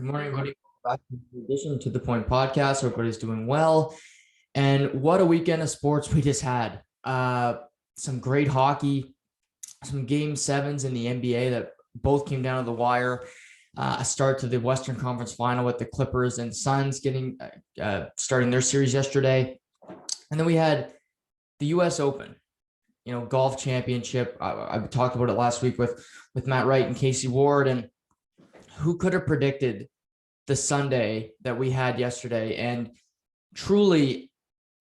Good morning, everybody. Back to the edition to the Point Podcast. Hope everybody's doing well. And what a weekend of sports we just had. Some great hockey, some game sevens in the NBA that both came down to the wire. A start to the Western Conference Final with the Clippers and Suns getting starting their series yesterday. And then we had the U.S. Open, golf championship. I talked about it last week with Matt Wright and Casey Ward. And who could have predicted the Sunday that we had yesterday? And truly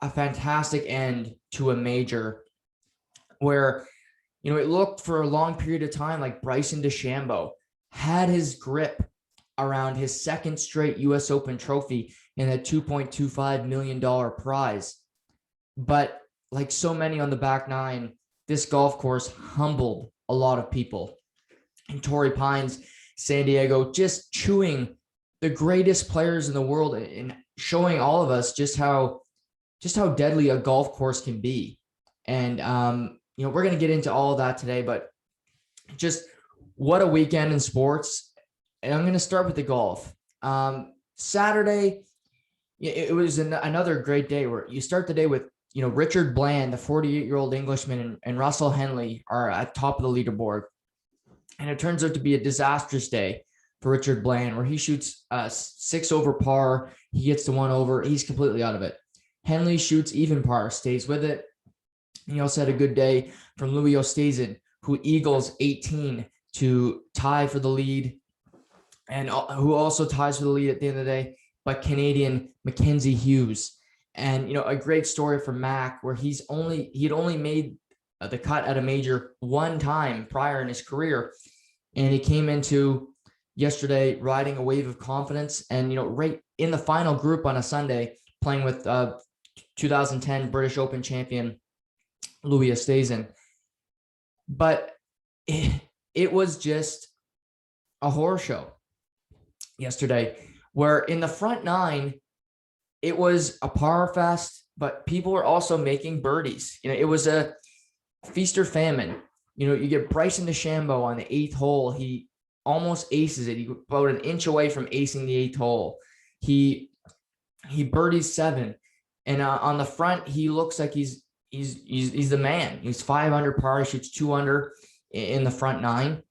a fantastic end to a major where, it looked for a long period of time like Bryson Dechambeau had his grip around his second straight U.S. Open trophy and a $2.25 million prize. But like so many on the back nine, this golf course humbled a lot of people. And Torrey Pines, San Diego, just chewing the greatest players in the world and showing all of us just how deadly a golf course can be. And, we're going to get into all of that today, but just what a weekend in sports. And I'm going to start with the golf. Saturday, it was another great day where you start the day with, Richard Bland, the 48-year-old Englishman, and Russell Henley are at top of the leaderboard. And it turns out to be a disastrous day for Richard Bland, where he shoots 6 over par. He gets to 1 over. He's completely out of it. Henley shoots even par, stays with it. He also had a good day from Louis Oosthuizen, who eagles 18 to tie for the lead, and who also ties for the lead at the end of the day, but Canadian Mackenzie Hughes. And, a great story from Mac, where he'd only made the cut at a major one time prior in his career. And he came into yesterday riding a wave of confidence and, right in the final group on a Sunday, playing with 2010 British Open champion Louis Oosthuizen. But it was just a horror show yesterday, where in the front nine, it was a par fest, but people were also making birdies. It was a feast or famine. You get Bryson DeChambeau on the 8th hole. He almost aces it. He about an inch away from acing the 8th hole. He birdies 7, and on the front, he looks like he's the man. He's 5 under par. He shoots 2 under in the front nine.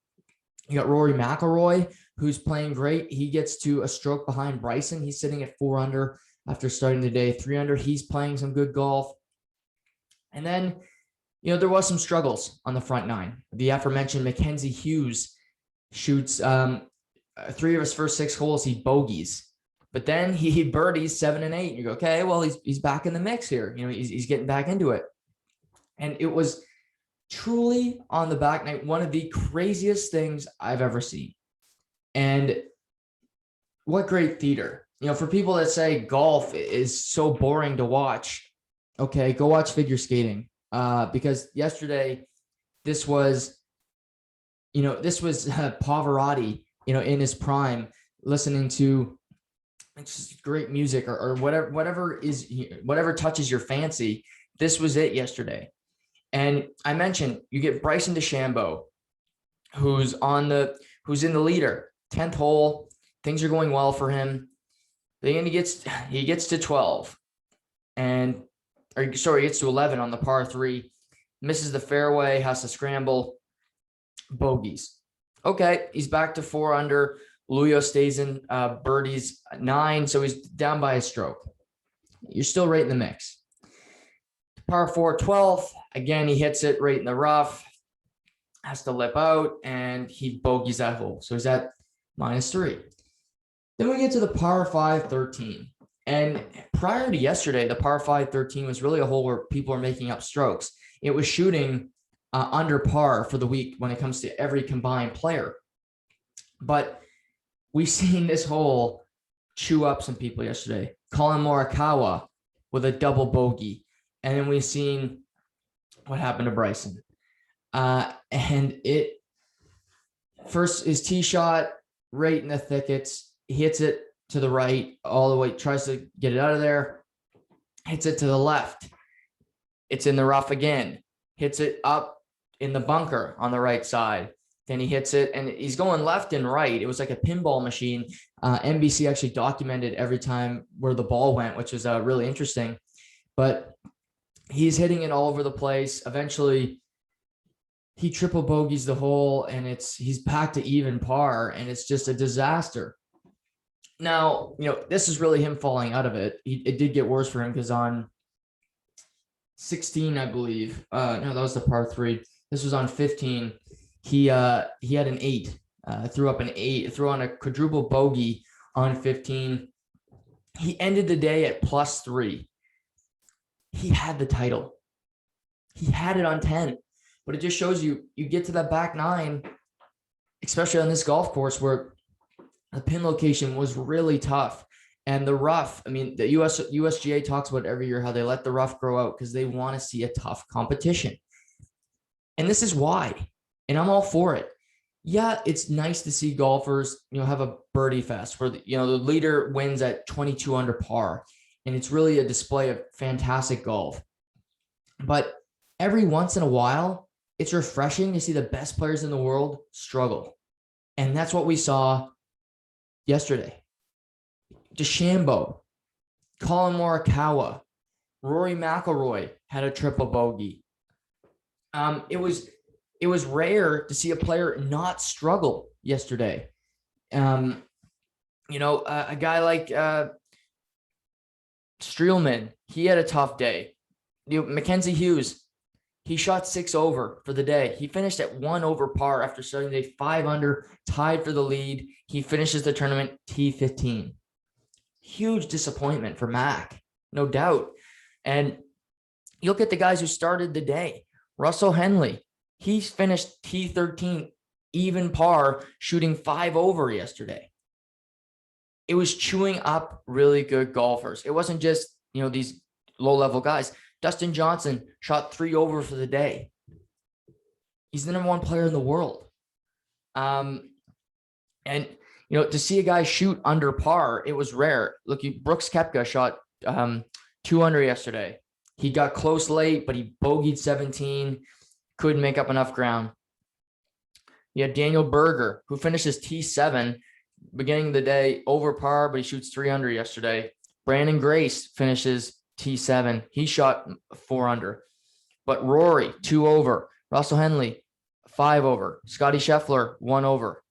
You got Rory Mcilroy, who's playing great. He gets to a stroke behind Bryson. He's sitting at 4 under after starting the day 3 under. He's playing some good golf. And then, there was some struggles on the front nine. The aforementioned Mackenzie Hughes shoots 3 of his first 6 holes. He bogeys, but then he birdies 7 and 8. You go, okay, well, he's back in the mix here. He's getting back into it. And it was truly on the back nine, one of the craziest things I've ever seen. And what great theater. For people that say golf is so boring to watch, okay, go watch figure skating. Because yesterday, this was Pavarotti, in his prime, listening to just great music or whatever touches your fancy. This was it yesterday. And I mentioned you get Bryson DeChambeau, who's in the leader, 10th hole. Things are going well for him. Then he gets to 12, he gets to 11 on the par 3, misses the fairway, has to scramble, bogeys. Okay, he's back to 4 under. Louis Oosthuizen birdies 9, so he's down by a stroke. You're still right in the mix. Par 4, 12th. Again, he hits it right in the rough, has to lip out, and he bogeys that hole. So he's at -3. Then we get to the par 5, 13. And prior to yesterday, the par 5, 13 was really a hole where people are making up strokes. It was shooting under par for the week when it comes to every combined player. But we've seen this hole chew up some people yesterday. Colin Morikawa with a double bogey. And then we've seen what happened to Bryson. And it first, his tee shot right in the thickets. He hits it to the right all the way, tries to get it out of there, hits it to the left. It's in the rough again, hits it up in the bunker on the right side, Then he hits it, and he's going left and right. It was like a pinball machine. NBC actually documented every time where the ball went, which was really interesting. But he's hitting it all over the place. Eventually, he triple bogeys the hole, and he's back to even par, and it's just a disaster. Now, this is really him falling out of it. It did get worse for him because on 16, I believe. No, that was the par 3. This was on 15. He had an 8. Threw up an 8. Threw on a quadruple bogey on 15. He ended the day at +3. He had the title. He had it on 10. But it just shows you get to that back 9, especially on this golf course where the pin location was really tough. And the rough, I mean, the USGA talks about every year how they let the rough grow out because they want to see a tough competition. And this is why. And I'm all for it. Yeah, it's nice to see golfers, have a birdie fest where, the leader wins at 22 under par. And it's really a display of fantastic golf. But every once in a while, it's refreshing to see the best players in the world struggle. And that's what we saw yesterday. Dechambeau, Colin Morikawa, Rory Mcilroy had a triple bogey. It was rare to see a player not struggle yesterday. A guy like Streelman, he had a tough day. Mackenzie Hughes, he shot 6 over for the day. He finished at 1 over par after starting the day 5 under, tied for the lead. He finishes the tournament T15. Huge disappointment for Mac, no doubt. And you look at the guys who started the day. Russell Henley, he finished T13 even par, shooting 5 over yesterday. It was chewing up really good golfers. It wasn't just, these low-level guys. Dustin Johnson shot 3 over for the day. He's the number 1 player in the world. And to see a guy shoot under par, it was rare. Look, Brooks Koepka shot 2 under yesterday. He got close late, but he bogeyed 17, couldn't make up enough ground. You had Daniel Berger, who finishes T7, beginning of the day over par, but he shoots 3 under yesterday. Brandon Grace finishes T7. He shot 4 under. But Rory, 2 over. Russell Henley, 5 over. Scotty Scheffler, 1 over.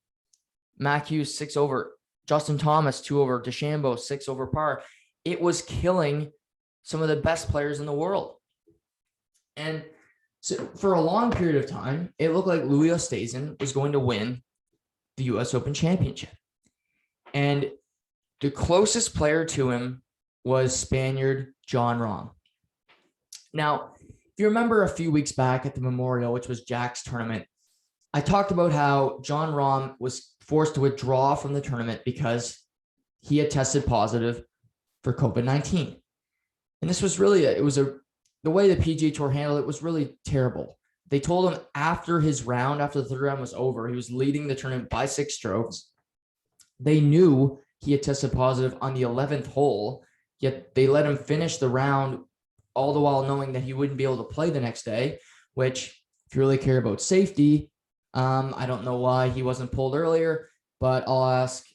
Mac Hughes, 6 over. Justin Thomas, 2 over. DeChambeau, 6 over par. It was killing some of the best players in the world. And so for a long period of time, it looked like Louis Oosthuizen was going to win the U.S. Open Championship. And the closest player to him was Spaniard Jon Rahm. Now, if you remember a few weeks back at the Memorial, which was Jack's tournament, I talked about how Jon Rahm was forced to withdraw from the tournament because he had tested positive for COVID-19. And this was really, the way the PGA Tour handled it was really terrible. They told him after the 3rd round was over, he was leading the tournament by 6 strokes. They knew he had tested positive on the 11th hole, yet they let him finish the round, all the while knowing that he wouldn't be able to play the next day, which, if you really care about safety, I don't know why he wasn't pulled earlier, but I'll ask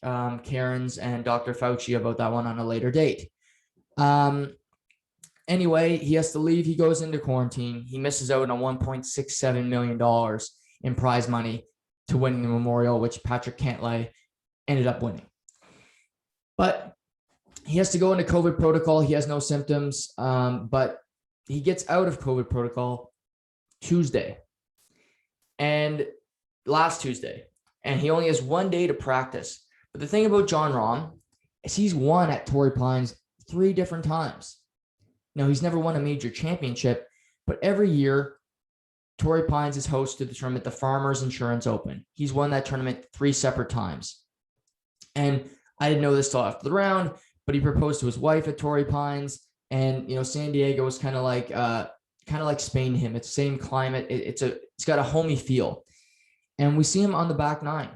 Karen's and Dr. Fauci about that one on a later date. Anyway, he has to leave. He goes into quarantine. He misses out on $1.67 million in prize money to winning the Memorial, which Patrick Cantlay ended up winning. But he has to go into COVID protocol. He has no symptoms, but he gets out of COVID protocol last Tuesday, and he only has 1 day to practice. But the thing about Jon Rahm is he's won at Torrey Pines 3 different times. Now, he's never won a major championship, but every year, Torrey Pines is host to the tournament, the Farmers Insurance Open. He's won that tournament 3 separate times. And I didn't know this till after the round, but he proposed to his wife at Torrey Pines, and San Diego was kind of like Spain to him. It's the same climate. It's got a homey feel. And we see him on the back 9.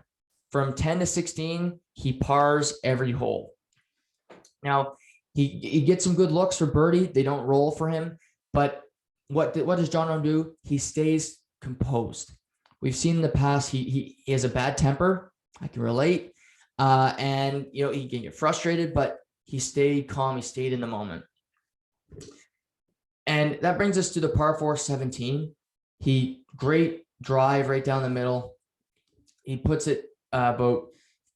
From 10 to 16, he pars every hole. Now, he gets some good looks for birdie. They don't roll for him. But what does Jon Rahm do? He stays composed. we've seen in the past, he has a bad temper. I can relate. And, he can get frustrated, but he stayed calm. He stayed in the moment. And that brings us to the par 4 17. Great drive right down the middle. He puts it about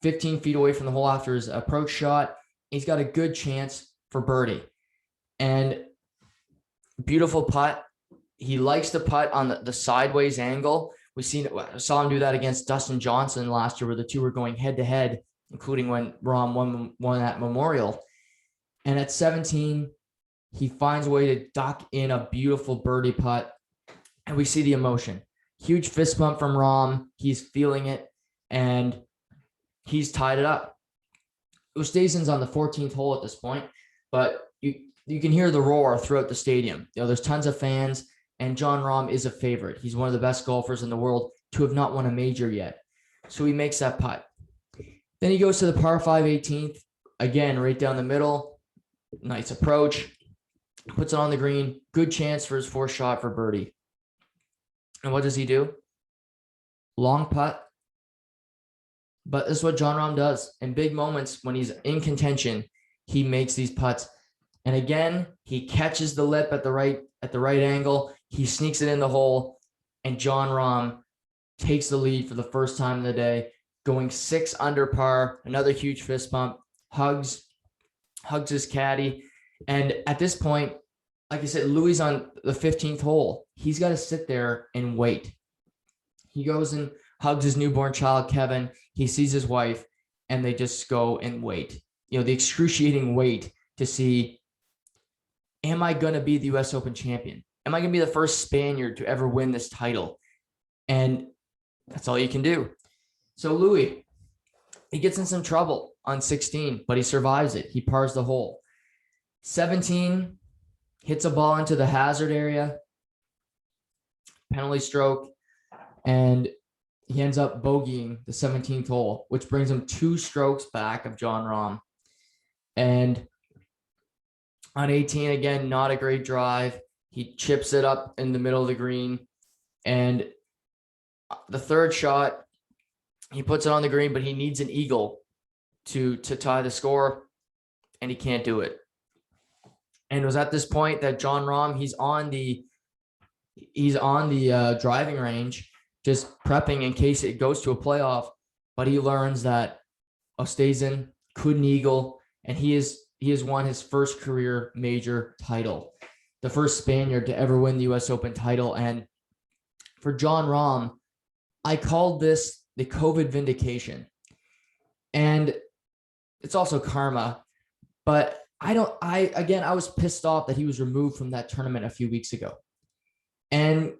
15 feet away from the hole after his approach shot. He's got a good chance for birdie. And beautiful putt. He likes to putt on the sideways angle. Saw him do that against Dustin Johnson last year, where the two were going head to head, including when Rahm won that Memorial. And at 17, he finds a way to duck in a beautiful birdie putt. And we see the emotion. Huge fist bump from Rahm. He's feeling it. And he's tied it up. Oosthuizen's on the 14th hole at this point, but you can hear the roar throughout the stadium. There's tons of fans, and Jon Rahm is a favorite. He's one of the best golfers in the world to have not won a major yet. So he makes that putt. Then he goes to the par 5 18th, again, right down the middle. Nice approach. Puts it on the green. Good chance for his fourth shot for birdie. And what does he do? Long putt. But this is what Jon Rahm does. In big moments, when he's in contention, he makes these putts. And again, he catches the lip at the right angle. He sneaks it in the hole. And Jon Rahm takes the lead for the first time of the day, going 6 under par. Another huge fist bump. Hugs his caddy. And at this point, like I said, Louis on the 15th hole. He's got to sit there and wait. He goes and hugs his newborn child, Kevin. He sees his wife, and they just go and wait. The excruciating wait to see, am I going to be the U.S. Open champion? Am I going to be the first Spaniard to ever win this title? And that's all you can do. So Louis, he gets in some trouble on 16, but he survives it. He pars the hole. 17, hits a ball into the hazard area, penalty stroke, and he ends up bogeying the 17th hole, which brings him 2 strokes back of Jon Rahm. And on 18, again, not a great drive. He chips it up in the middle of the green. And the third shot, he puts it on the green, but he needs an eagle to tie the score, and he can't do it. And it was at this point that Jon Rahm, he's on the driving range, just prepping in case it goes to a playoff. But he learns that Oosthuizen couldn't eagle, and he has won his first career major title, the first Spaniard to ever win the U.S. Open title. And for Jon Rahm, I called this the COVID vindication. And it's also karma, but I was pissed off that he was removed from that tournament a few weeks ago. And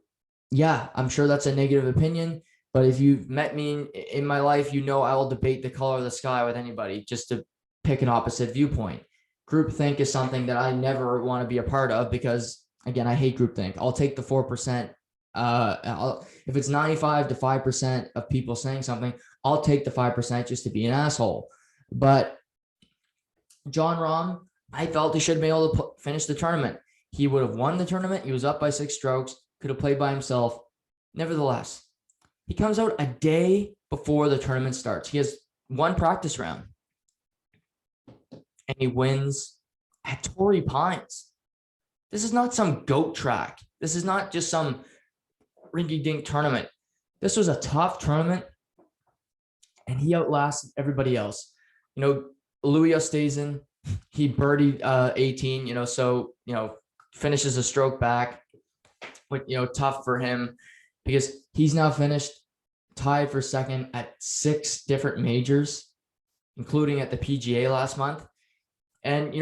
yeah, I'm sure that's a negative opinion, but if you've met me in my life, I will debate the color of the sky with anybody just to pick an opposite viewpoint. Groupthink is something that I never want to be a part of because, again, I hate groupthink. I'll take the 4%. If it's 95 to 5% of people saying something, I'll take the 5% just to be an asshole. But Jon Rahm, I felt he should have been able to finish the tournament. He would have won the tournament. He was up by 6 strokes, could have played by himself. Nevertheless, he comes out a day before the tournament starts. He has 1 practice round, and he wins at Torrey Pines. This is not some goat track. This is not just some rinky-dink tournament. This was a tough tournament, and he outlasted everybody else. Louis Oosthuizen, he birdied 18, finishes a stroke back. But, tough for him because he's now finished tied for second at 6 different majors, including at the PGA last month. And,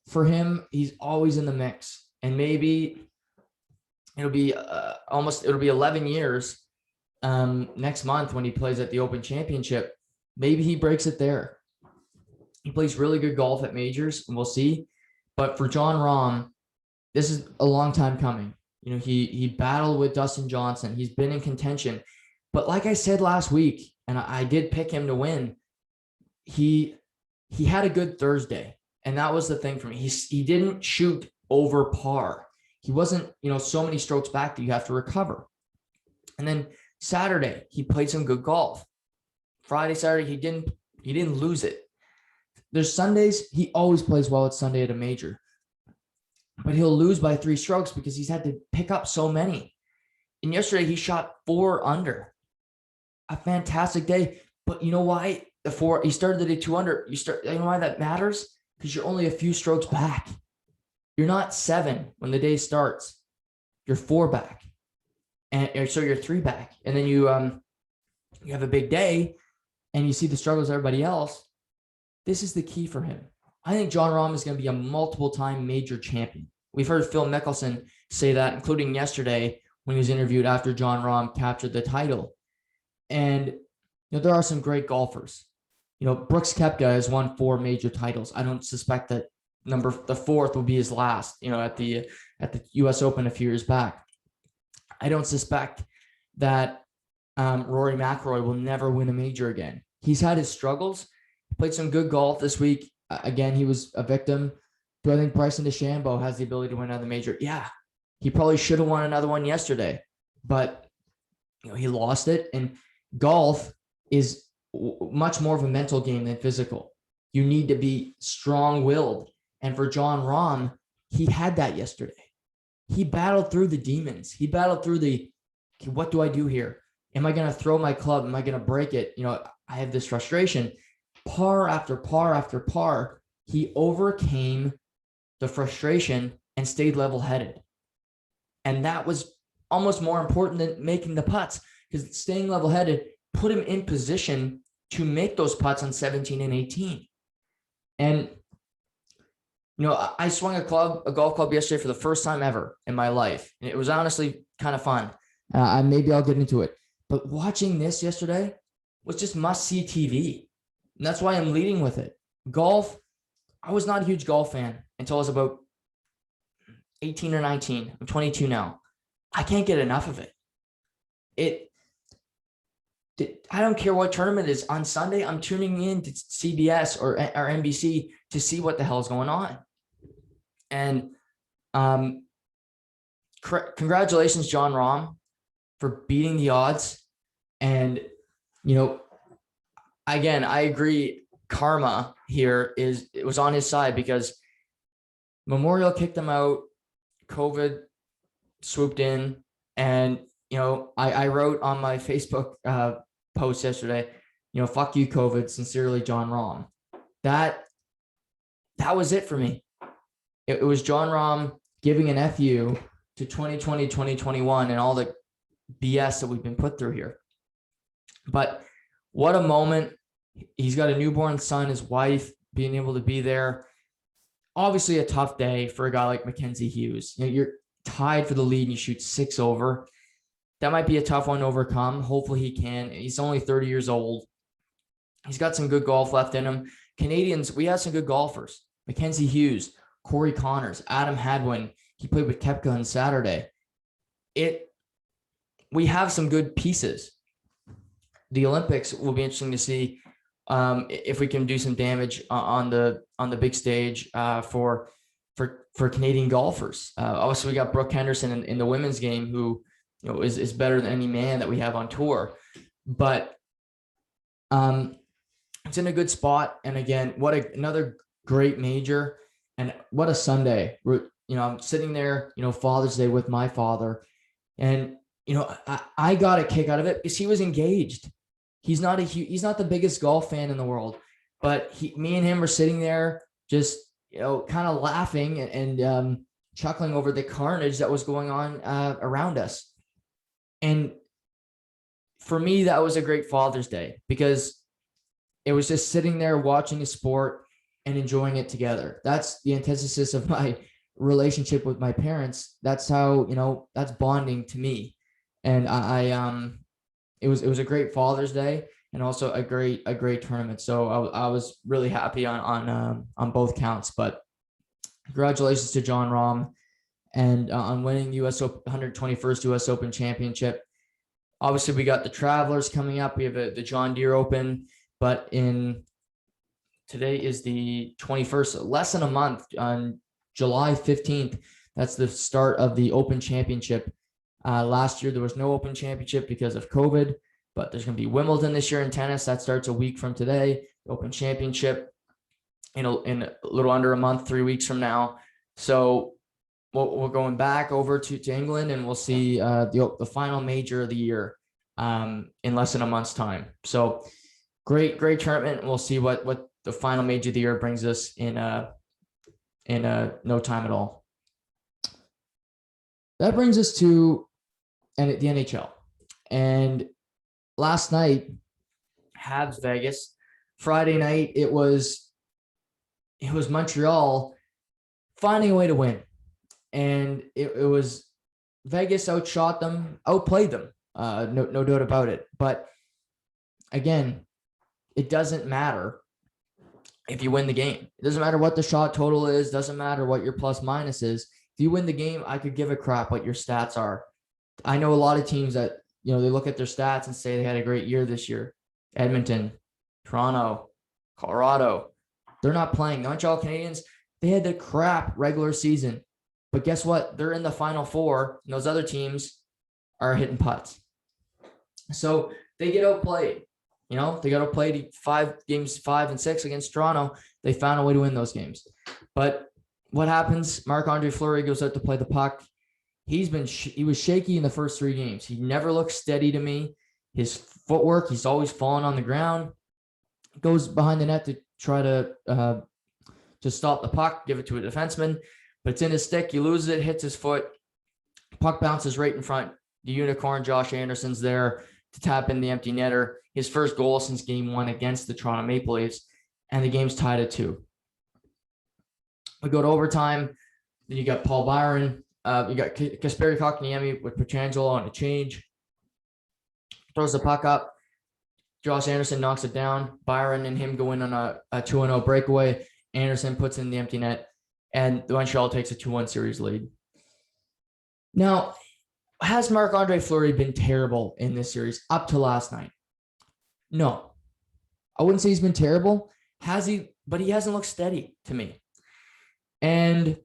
for him, he's always in the mix. And maybe it'll be 11 years next month when he plays at the Open Championship. Maybe he breaks it there. He plays really good golf at majors, and we'll see. But for Jon Rahm, this is a long time coming. He battled with Dustin Johnson. He's been in contention. But like I said last week, and I did pick him to win, he had a good Thursday. And that was the thing for me. He didn't shoot over par. He wasn't, so many strokes back that you have to recover. And then Saturday, he played some good golf. Friday, Saturday, he didn't lose it. There's Sundays, he always plays well at Sunday at a major, but he'll lose by 3 strokes because he's had to pick up so many. And yesterday he shot 4 under. A fantastic day. But you know why? He started the day 2 under. You know why that matters? Because you're only a few strokes back. You're not 7 when the day starts. You're 4 back. And so you're 3 back. And then you have a big day and you see the struggles of everybody else. This is the key for him. I think Jon Rahm is going to be a multiple-time major champion. We've heard Phil Mickelson say that, including yesterday when he was interviewed after Jon Rahm captured the title. And there are some great golfers. Brooks Koepka has won 4 major titles. I don't suspect that the 4th will be his last. At the U.S. Open a few years back. I don't suspect that Rory Mcilroy will never win a major again. He's had his struggles. He played some good golf this week. Again, he was a victim. Do I think Bryson DeChambeau has the ability to win another major? Yeah, he probably should have won another one yesterday, but he lost it. And golf is much more of a mental game than physical. You need to be strong-willed. And for Jon Rahm, he had that yesterday. He battled through the demons. He battled through what do I do here? Am I going to throw my club? Am I going to break it? I have this frustration. Par after par after par, he overcame the frustration and stayed level-headed. And that was almost more important than making the putts, because staying level-headed put him in position to make those putts on 17 and 18. And, I swung a golf club yesterday for the first time ever in my life. And it was honestly kind of fun. Maybe I'll get into it. But watching this yesterday was just must-see TV. And that's why I'm leading with it. Golf, I was not a huge golf fan until I was about 18 or 19. I'm 22 now. I can't get enough of it. I don't care what tournament it is. On Sunday, I'm tuning in to CBS or NBC to see what the hell is going on. And congratulations, Jon Rahm, for beating the odds. And, again, I agree. Karma here it was on his side, because Memorial kicked him out. COVID swooped in, and I wrote on my Facebook post yesterday, fuck you, COVID. Sincerely, Jon Rahm. That was it for me. It was Jon Rahm giving an FU to 2020, 2021, and all the BS that we've been put through here. But what a moment. He's got a newborn son, his wife, being able to be there. Obviously a tough day for a guy like Mackenzie Hughes. You're tied for the lead and you shoot 6 over. That might be a tough one to overcome. Hopefully he can. He's only 30 years old. He's got some good golf left in him. Canadiens, we have some good golfers. Mackenzie Hughes, Corey Connors, Adam Hadwin. He played with Koepka on Saturday. We have some good pieces. The Olympics will be interesting to see if we can do some damage on the big stage for Canadian golfers. Also, we got Brooke Henderson in the women's game, who is better than any man that we have on tour. But it's in a good spot. And again, another great major, and what a Sunday. I'm sitting there, Father's Day with my father, and I got a kick out of it because he was engaged. He's not the biggest golf fan in the world, but me and him were sitting there just, kind of laughing and chuckling over the carnage that was going on around us. And for me, that was a great Father's Day, because it was just sitting there watching a sport and enjoying it together. That's the antithesis of my relationship with my parents. That's how, that's bonding to me. And it was a great Father's Day, and also a great tournament. So I was really happy on both counts. But congratulations to Jon Rahm and on winning 121st U.S. Open Championship. Obviously, we got the Travelers coming up. We have the John Deere Open, but today is the 21st, less than a month, on July 15th. That's the start of the Open Championship. Last year, there was no Open Championship because of COVID, but there's going to be Wimbledon this year in tennis. That starts a week from today. The Open Championship in a little under a month, 3 weeks from now. So we're going back over to England, and we'll see the final major of the year in less than a month's time. So great tournament. And we'll see what the final major of the year brings us in no time at all. That brings us to the NHL. And last night, Habs Vegas. Friday night, it was Montreal finding a way to win. And it was Vegas outshot them, outplayed them. No doubt about it. But again, it doesn't matter if you win the game. It doesn't matter what the shot total is. Doesn't matter what your plus minus is. If you win the game, I could give a crap what your stats are. I know a lot of teams that, they look at their stats and say they had a great year this year. Edmonton, Toronto, Colorado. They're not playing. The Montreal Canadiens, they had the crap regular season. But guess what? They're in the Final Four, and those other teams are hitting putts. So they get outplayed. They got outplayed 5 games, 5 and 6 against Toronto. They found a way to win those games. But what happens? Marc-Andre Fleury goes out to play the puck. He was shaky in the first 3 games. He never looked steady to me. His footwork, he's always falling on the ground. Goes behind the net to try to stop the puck, give it to a defenseman. But it's in his stick. He loses it, hits his foot. Puck bounces right in front. The unicorn, Josh Anderson's there to tap in the empty netter. His first goal since game 1 against the Toronto Maple Leafs. And the game's tied at 2. We go to overtime. Then you got Paul Byron. You got Kasperi Kotkaniemi with Pietrangelo on a change. Throws the puck up. Josh Anderson knocks it down. Byron and him go in on a 2-0 breakaway. Anderson puts in the empty net. And the Montreal takes a 2-1 series lead. Now, has Marc-Andre Fleury been terrible in this series up to last night? No. I wouldn't say he's been terrible. Has he? But he hasn't looked steady to me. And,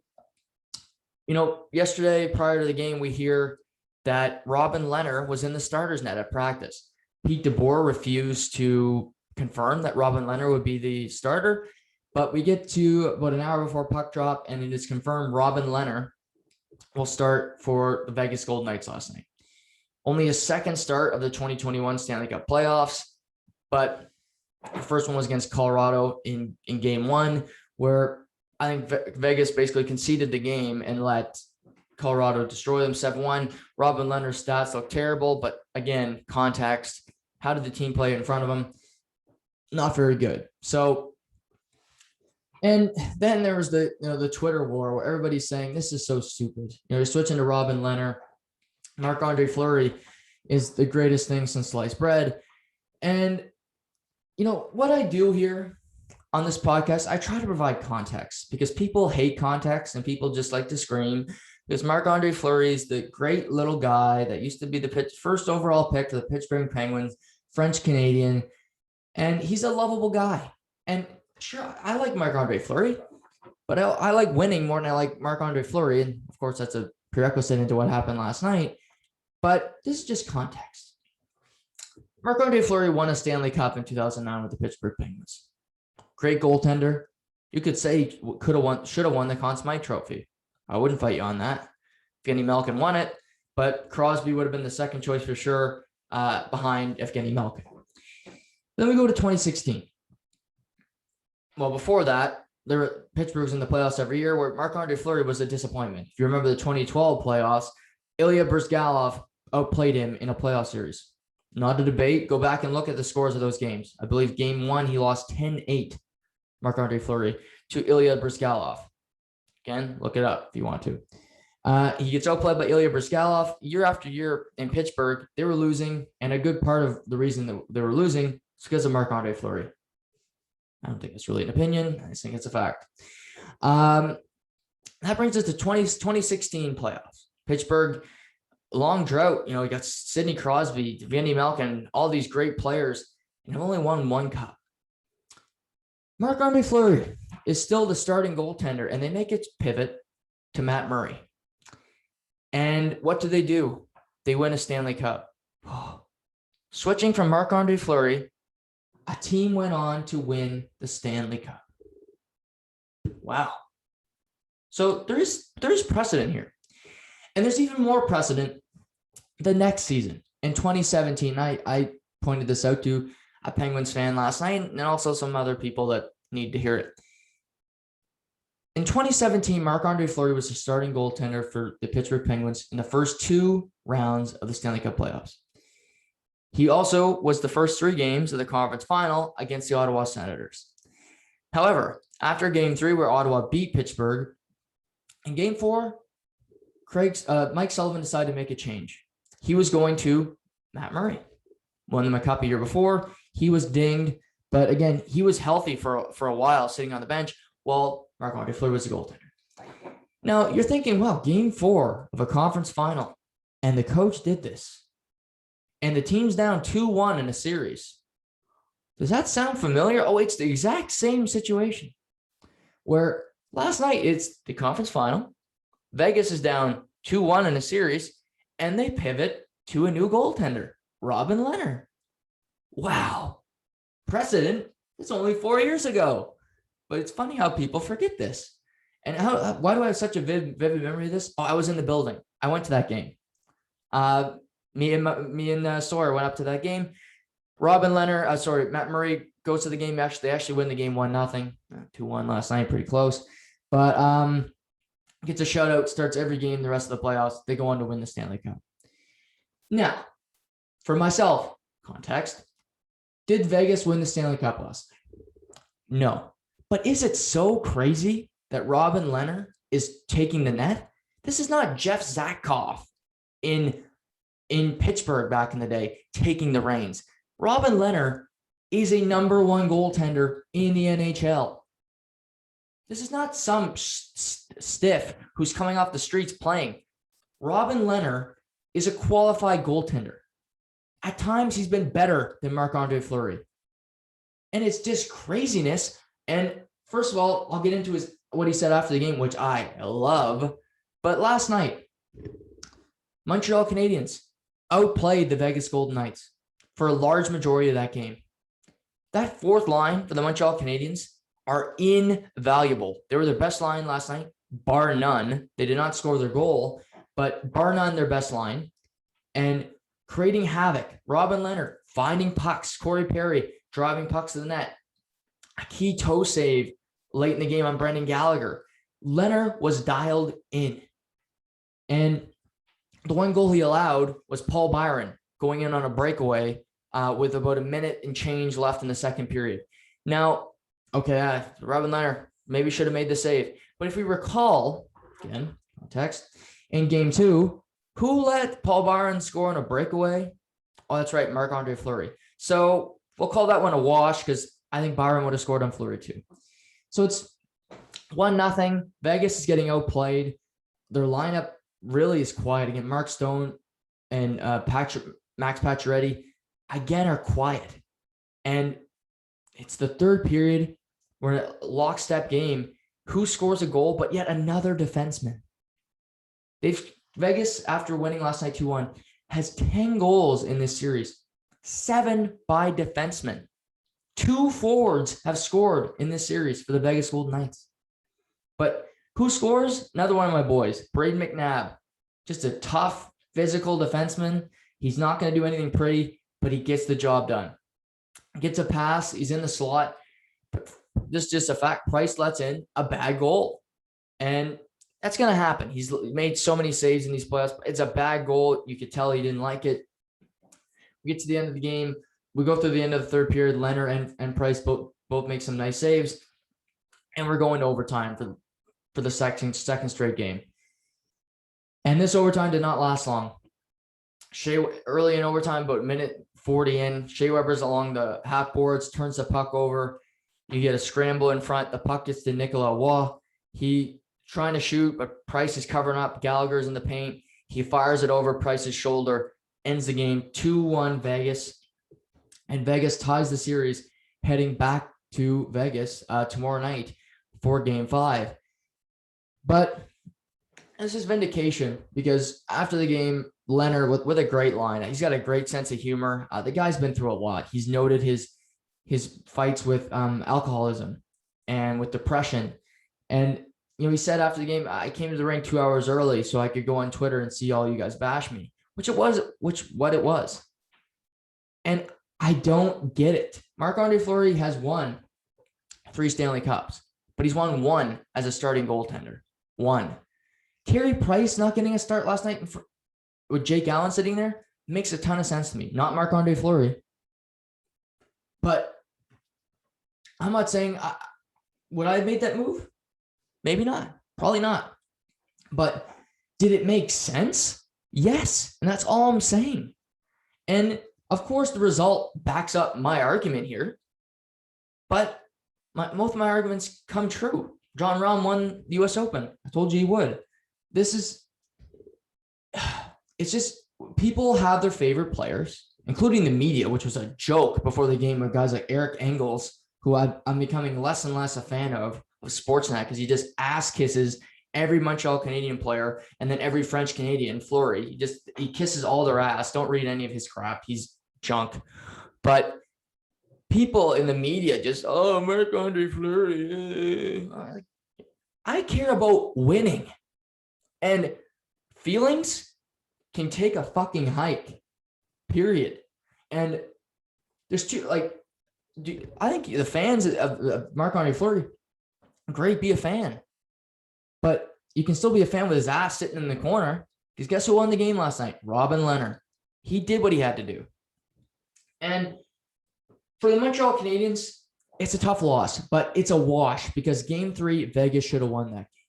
yesterday prior to the game, we hear that Robin Lehner was in the starter's net at practice. Pete DeBoer refused to confirm that Robin Lehner would be the starter. But we get to about an hour before puck drop, and it is confirmed Robin Lehner will start for the Vegas Golden Knights last night. Only a second start of the 2021 Stanley Cup playoffs, but the first one was against Colorado in game 1, where I think Vegas basically conceded the game and let Colorado destroy them 7-1. Robin Lehner's stats look terrible, but again, context. How did the team play in front of him? Not very good. So, and then there was the Twitter war where everybody's saying this is so stupid. You're switching to Robin Lehner. Marc-Andre Fleury is the greatest thing since sliced bread. And what I do here on this podcast, I try to provide context because people hate context and people just like to scream. Because Marc-Andre Fleury is the great little guy that used to be the first overall pick to the Pittsburgh Penguins, French Canadian, and he's a lovable guy. And sure, I like Marc-Andre Fleury, but I like winning more than I like Marc-Andre Fleury. And of course, that's a prerequisite into what happened last night. But this is just context. Marc-Andre Fleury won a Stanley Cup in 2009 with the Pittsburgh Penguins. Great goaltender. You could say he should have won the Conn Smythe Trophy. I wouldn't fight you on that. Evgeny Malkin won it, but Crosby would have been the second choice for sure behind Evgeny Malkin. Then we go to 2016. Well, before that, Pittsburgh was in the playoffs every year where Marc-Andre Fleury was a disappointment. If you remember the 2012 playoffs, Ilya Bryzgalov outplayed him in a playoff series. Not a debate. Go back and look at the scores of those games. I believe game 1, he lost 10-8, Marc-Andre Fleury, to Ilya Bryzgalov. Again, look it up if you want to. He gets outplayed by Ilya Bryzgalov. Year after year in Pittsburgh, they were losing, and a good part of the reason that they were losing is because of Marc-Andre Fleury. I don't think it's really an opinion. I just think it's a fact. That brings us to 2016 playoffs. Pittsburgh, long drought. You got Sidney Crosby, Evgeny Malkin, all these great players, and have only won 1 cup. Marc-Andre Fleury is still the starting goaltender, and they make its pivot to Matt Murray. And what do? they win a Stanley Cup. Switching from Marc-Andre Fleury, a team went on to win the Stanley Cup. Wow. So there's precedent here. And there's even more precedent the next season. In 2017, I pointed this out to a Penguins fan last night and also some other people that need to hear it. In 2017, Marc-Andre Fleury was the starting goaltender for the Pittsburgh Penguins in the first 2 rounds of the Stanley Cup playoffs. He also was the first 3 games of the conference final against the Ottawa Senators. However, after Game 3, where Ottawa beat Pittsburgh, in Game 4, Mike Sullivan decided to make a change. He was going to Matt Murray. Won them a cup a year before. He was dinged, but again, he was healthy for a while, sitting on the bench, while Marc-Andre Fleury was the goaltender. Now, you're thinking, well, Game 4 of a conference final, and the coach did this, and the team's down 2-1 in a series. Does that sound familiar? Oh, it's the exact same situation where last night it's the conference final. Vegas is down 2-1 in a series, and they pivot to a new goaltender, Robin Lehner. Wow. Precedent. It's only 4 years ago. But it's funny how people forget this. And why do I have such a vivid memory of this? Oh, I was in the building. I went to that game. Me and Sawyer went up to that game. Robin Lehner, Matt Murray goes to the game. They actually win the game 1-0, 2-1 last night, pretty close. But gets a shutout, starts every game the rest of the playoffs. They go on to win the Stanley Cup. Now, for myself, context, did Vegas win the Stanley Cup last night? No. But is it so crazy that Robin Lehner is taking the net? This is not Jeff Zatkoff in Pittsburgh back in the day taking the reins. Robin Lehner is a number 1 goaltender in the NHL. This is not some stiff who's coming off the streets playing. Robin Lehner is a qualified goaltender. At times, he's been better than Marc-Andre Fleury. And it's just craziness. And first of all, I'll get into what he said after the game, which I love. But last night, Montreal Canadiens outplayed the Vegas Golden Knights for a large majority of that game. That fourth line for the Montreal Canadiens are invaluable. They were their best line last night, bar none. They did not score their goal, but bar none, their best line. And creating havoc. Robin Lehner finding pucks. Corey Perry driving pucks to the net. A key toe save late in the game on Brendan Gallagher. Lehner was dialed in. And the one goal he allowed was Paul Byron going in on a breakaway with about a minute and change left in the second period. Now, okay, Robin Lehner maybe should have made the save. But if we recall, again, context, in Game 2, who let Paul Byron score on a breakaway? Oh, that's right, Marc-Andre Fleury. So we'll call that one a wash because I think Byron would have scored on Fleury too. So it's 1-0. Vegas is getting outplayed. Their lineup really is quiet. Again, Mark Stone and Max Pacioretty, again, are quiet. And it's the third period. We're in a lockstep game. Who scores a goal but yet another defenseman? Vegas, after winning last night 2-1, has 10 goals in this series. 7 by defensemen. 2 forwards have scored in this series for the Vegas Golden Knights. But who scores? Another one of my boys, Braden McNabb. Just a tough, physical defenseman. He's not going to do anything pretty, but he gets the job done. Gets a pass. He's in the slot. But this is just a fact. Price lets in a bad goal. And that's going to happen. He's made so many saves in these playoffs. It's a bad goal. You could tell he didn't like it. We get to the end of the game. We go through the end of the third period. Lehner and Price both make some nice saves. And we're going to overtime for the second straight game. And this overtime did not last long. Early in overtime, about minute 40 in, Shea Weber's along the half boards, turns the puck over. You get a scramble in front. The puck gets to Nicolas Roy. He trying to shoot, but Price is covering up. Gallagher's in the paint. He fires it over Price's shoulder, ends the game 2-1 Vegas. And Vegas ties the series, heading back to Vegas tomorrow night for Game 5. But this is vindication because after the game, Lehner with a great line. He's got a great sense of humor. The guy's been through a lot. He's noted his fights with alcoholism and with depression. And, he said after the game, I came to the ring 2 hours early so I could go on Twitter and see all you guys bash me, which it was. And I don't get it. Marc-Andre Fleury has won 3 Stanley Cups, but he's won 1 as a starting goaltender. 1. Carey Price not getting a start last night with Jake Allen sitting there makes a ton of sense to me. Not Marc-Andre Fleury. But I'm not saying, would I have made that move? Maybe not. Probably not. But did it make sense? Yes. And that's all I'm saying. And of course, the result backs up my argument here. But most of my arguments come true. Jon Rahm won the US Open. I told you he would. It's just, people have their favorite players, including the media, which was a joke before the game with guys like Eric Engels, who I'm becoming less and less a fan of Sportsnet, because he just ass kisses every Montreal Canadian player and then every French Canadian, Fleury. He kisses all their ass. Don't read any of his crap. He's junk. But people in the media just, Marc-Andre Fleury. I care about winning. And feelings can take a fucking hike, period. And there's I think the fans of Marc-Andre Fleury, great, be a fan. But you can still be a fan with his ass sitting in the corner. Because guess who won the game last night? Robin Lehner. He did what he had to do. And for the Montreal Canadiens, it's a tough loss, but it's a wash because Game 3, Vegas should have won that game.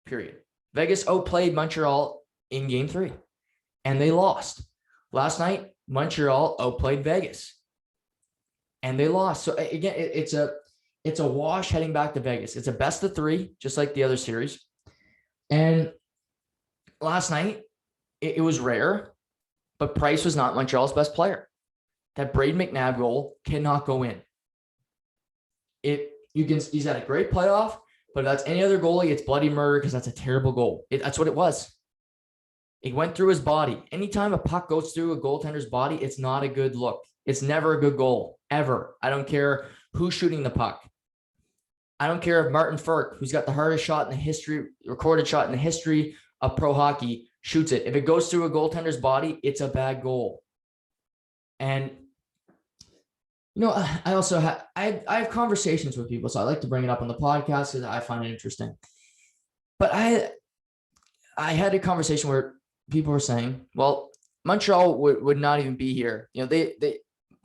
Period. Vegas outplayed Montreal in Game 3, and they lost. Last night, Montreal outplayed Vegas, and they lost. So again, it's a wash heading back to Vegas. It's a best of 3, just like the other series. And last night, it was rare, but Price was not Montreal's best player. That Braden McNabb goal cannot go in. He's had a great playoff, but if that's any other goalie, it's bloody murder because that's a terrible goal. That's what it was. It went through his body. Anytime a puck goes through a goaltender's body, it's not a good look. It's never a good goal, ever. I don't care who's shooting the puck. I don't care if Martin Ferk, who's got the hardest shot in the history, recorded shot in the history of pro hockey, shoots it. If it goes through a goaltender's body, it's a bad goal. And I also I have conversations with people, so I like to bring it up on the podcast because I find it interesting. But I had a conversation where people were saying, well, Montreal would not even be here. They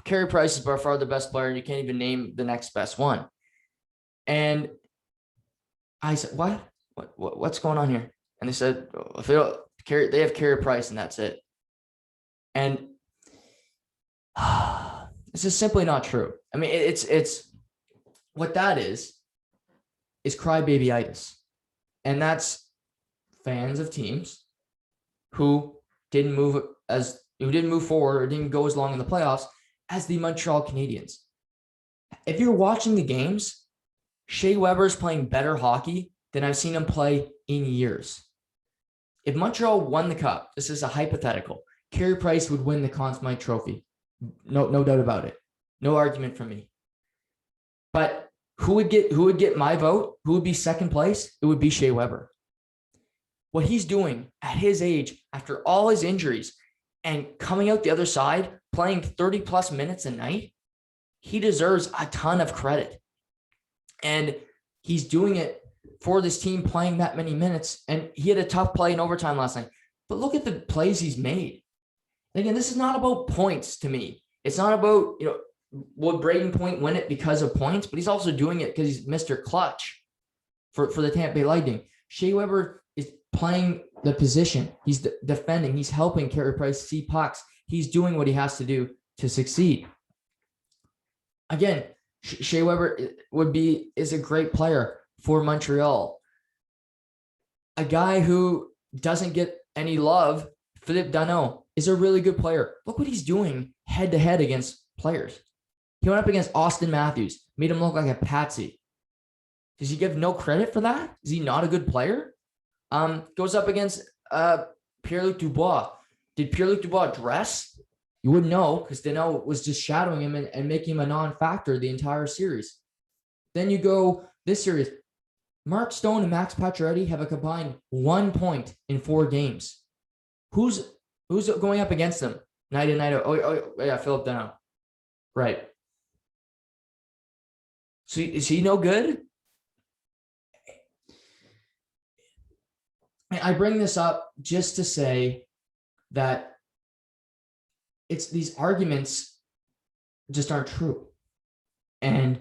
Carey Price is by far the best player, and you can't even name the next best one. And I said, what's going on here? And they said, if they have Carey Price, and that's it. And this is simply not true. I mean, it's what that is crybaby-itis. And that's fans of teams who didn't move forward or didn't go as long in the playoffs as the Montreal Canadiens. If you're watching the games, Shea Weber's playing better hockey than I've seen him play in years. If Montreal won the cup, this is a hypothetical, Carey Price would win the Conn Smythe Trophy. No doubt about it. No argument from me. But who would get my vote? Who would be second place? It would be Shea Weber. What he's doing at his age, after all his injuries, and coming out the other side, playing 30 plus minutes a night, he deserves a ton of credit. And he's doing it for this team playing that many minutes. And he had a tough play in overtime last night. But look at the plays he's made. Again, this is not about points to me. It's not about, would Braden Point win it because of points, but he's also doing it because he's Mr. Clutch for the Tampa Bay Lightning. Shea Weber is playing the position. He's defending. He's helping Carey Price see pucks. He's doing what he has to do to succeed. Again, Shea Weber is a great player for Montreal. A guy who doesn't get any love, Philippe Danault, is a really good player. Look what he's doing head-to-head against players. He went up against Austin Matthews, made him look like a patsy. Does he give no credit for that? Is he not a good player? Goes up against Pierre-Luc Dubois, Did Pierre-Luc Dubois dress? You wouldn't know because Danault was just shadowing him and making him a non-factor the entire series. Then you go this series. Mark Stone and Max Pacioretty have a combined 1 point in 4 games. Who's going up against them night in, night out? Oh yeah, Philip Danault. Right. So is he no good? I bring this up just to say that it's these arguments just aren't true. And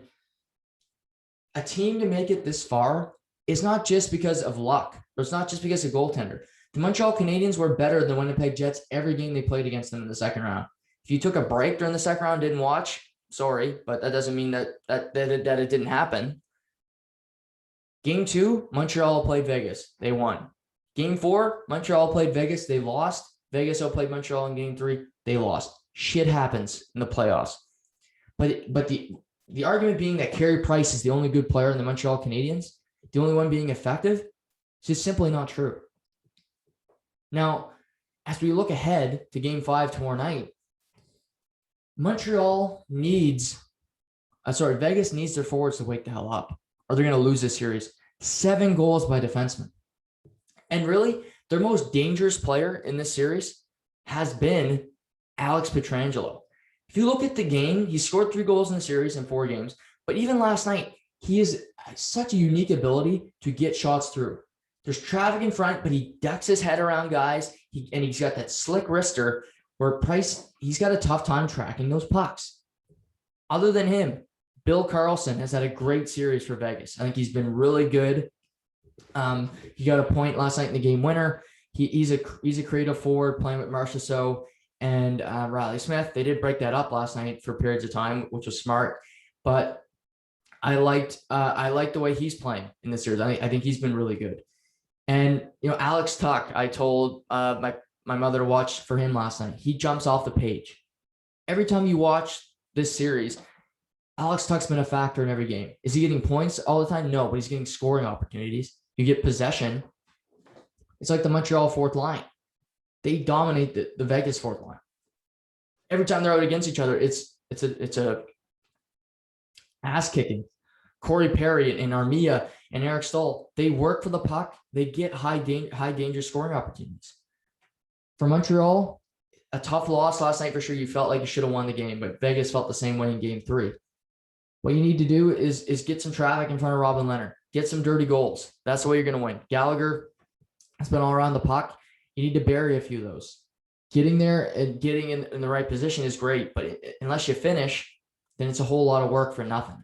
a team to make it this far is not just because of luck, or it's not just because of goaltender. The Montreal Canadiens were better than the Winnipeg Jets every game they played against them in the second round. If you took a break during the second round, didn't watch, sorry, but that doesn't mean that it didn't happen. Game 2, Montreal played Vegas. They won. Game 4, Montreal played Vegas. They lost. Vegas outplayed Montreal in game 3. They lost. Shit happens in the playoffs. But the argument being that Carey Price is the only good player in the Montreal Canadiens, the only one being effective, is just simply not true. Now, as we look ahead to game 5 tomorrow night, Vegas needs their forwards to wake the hell up, or they're going to lose this series. 7 goals by defensemen. And really, their most dangerous player in this series has been Alex Pietrangelo. If you look at the game, he scored 3 goals in the series in 4 games. But even last night, he has such a unique ability to get shots through. There's traffic in front, but he ducks his head around guys. He's got that slick wrister where Price, he's got a tough time tracking those pucks. Other than him, Bill Carlson has had a great series for Vegas. I think he's been really good. He got a point last night in the game winner. He's a creative forward playing with Marchessault and Riley Smith. They did break that up last night for periods of time, which was smart. But I liked the way he's playing in this series. I think he's been really good. And Alex Tuch, I told my mother to watch for him last night. He jumps off the page. Every time you watch this series, Alex Tuch's been a factor in every game. Is he getting points all the time? No, but he's getting scoring opportunities. You get possession. It's like the Montreal fourth line. They dominate the Vegas fourth line. Every time they're out against each other, it's a ass kicking. Corey Perry and Armia and Eric Stahl, they work for the puck. They get high danger scoring opportunities. For Montreal, a tough loss last night for sure. You felt like you should have won the game, but Vegas felt the same way in game 3. What you need to do is get some traffic in front of Robin Lehner. Get some dirty goals. That's the way you're going to win. Gallagher has been all around the puck. You need to bury a few of those. Getting there and getting in the right position is great, but unless you finish, then it's a whole lot of work for nothing.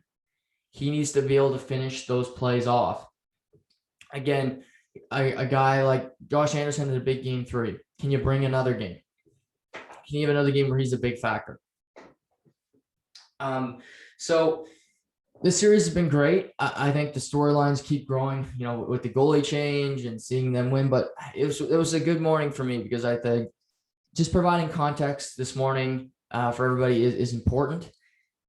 He needs to be able to finish those plays off. Again, a guy like Josh Anderson in a big game 3. Can you bring another game? Can you have another game where he's a big factor? So this series has been great. I think the storylines keep growing, with the goalie change and seeing them win. But it was a good morning for me because I think just providing context this morning for everybody is important.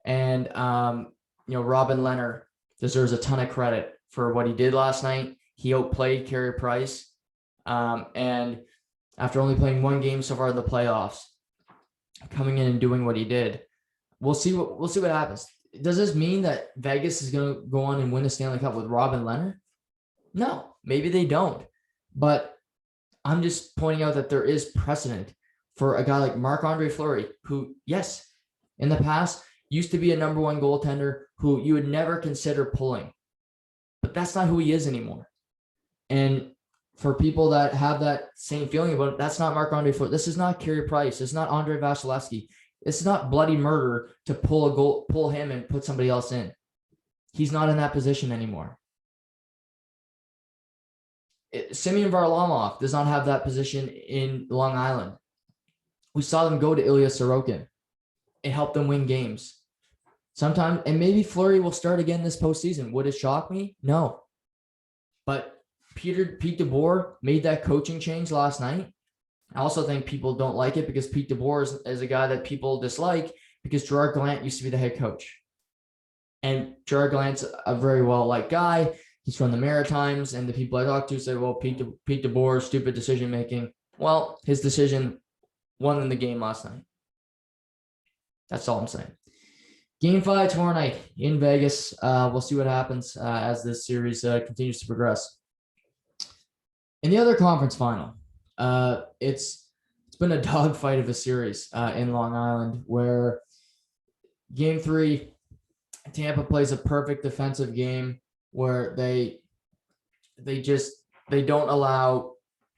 And Robin Lehner deserves a ton of credit for what he did last night. He outplayed Carey Price, and after only playing 1 game so far in the playoffs, coming in and doing what he did, we'll see what happens. Does this mean that Vegas is going to go on and win a Stanley Cup with Robin Lehner? No, maybe they don't. But I'm just pointing out that there is precedent for a guy like Marc-Andre Fleury, who, yes, in the past used to be a number 1 goaltender who you would never consider pulling. But that's not who he is anymore. And for people that have that same feeling about it, that's not Marc-Andre Fleury. This is not Carey Price. This is not Andrei Vasilevsky. It's not bloody murder to pull him and put somebody else in. He's not in that position anymore. Semyon Varlamov does not have that position in Long Island. We saw them go to Ilya Sorokin. It helped them win games. Sometimes, and maybe Fleury will start again this postseason. Would it shock me? No. But Pete DeBoer made that coaching change last night. I also think people don't like it because Pete DeBoer is a guy that people dislike because Gerard Gallant used to be the head coach. And Gerard Gallant's a very well-liked guy. He's from the Maritimes, and the people I talked to say, well, Pete DeBoer, stupid decision-making. Well, his decision won in the game last night. That's all I'm saying. Game 5 tomorrow night in Vegas. We'll see what happens as this series continues to progress. In the other conference final, it's been a dogfight of a series in Long Island, where Game 3, Tampa plays a perfect defensive game where they don't allow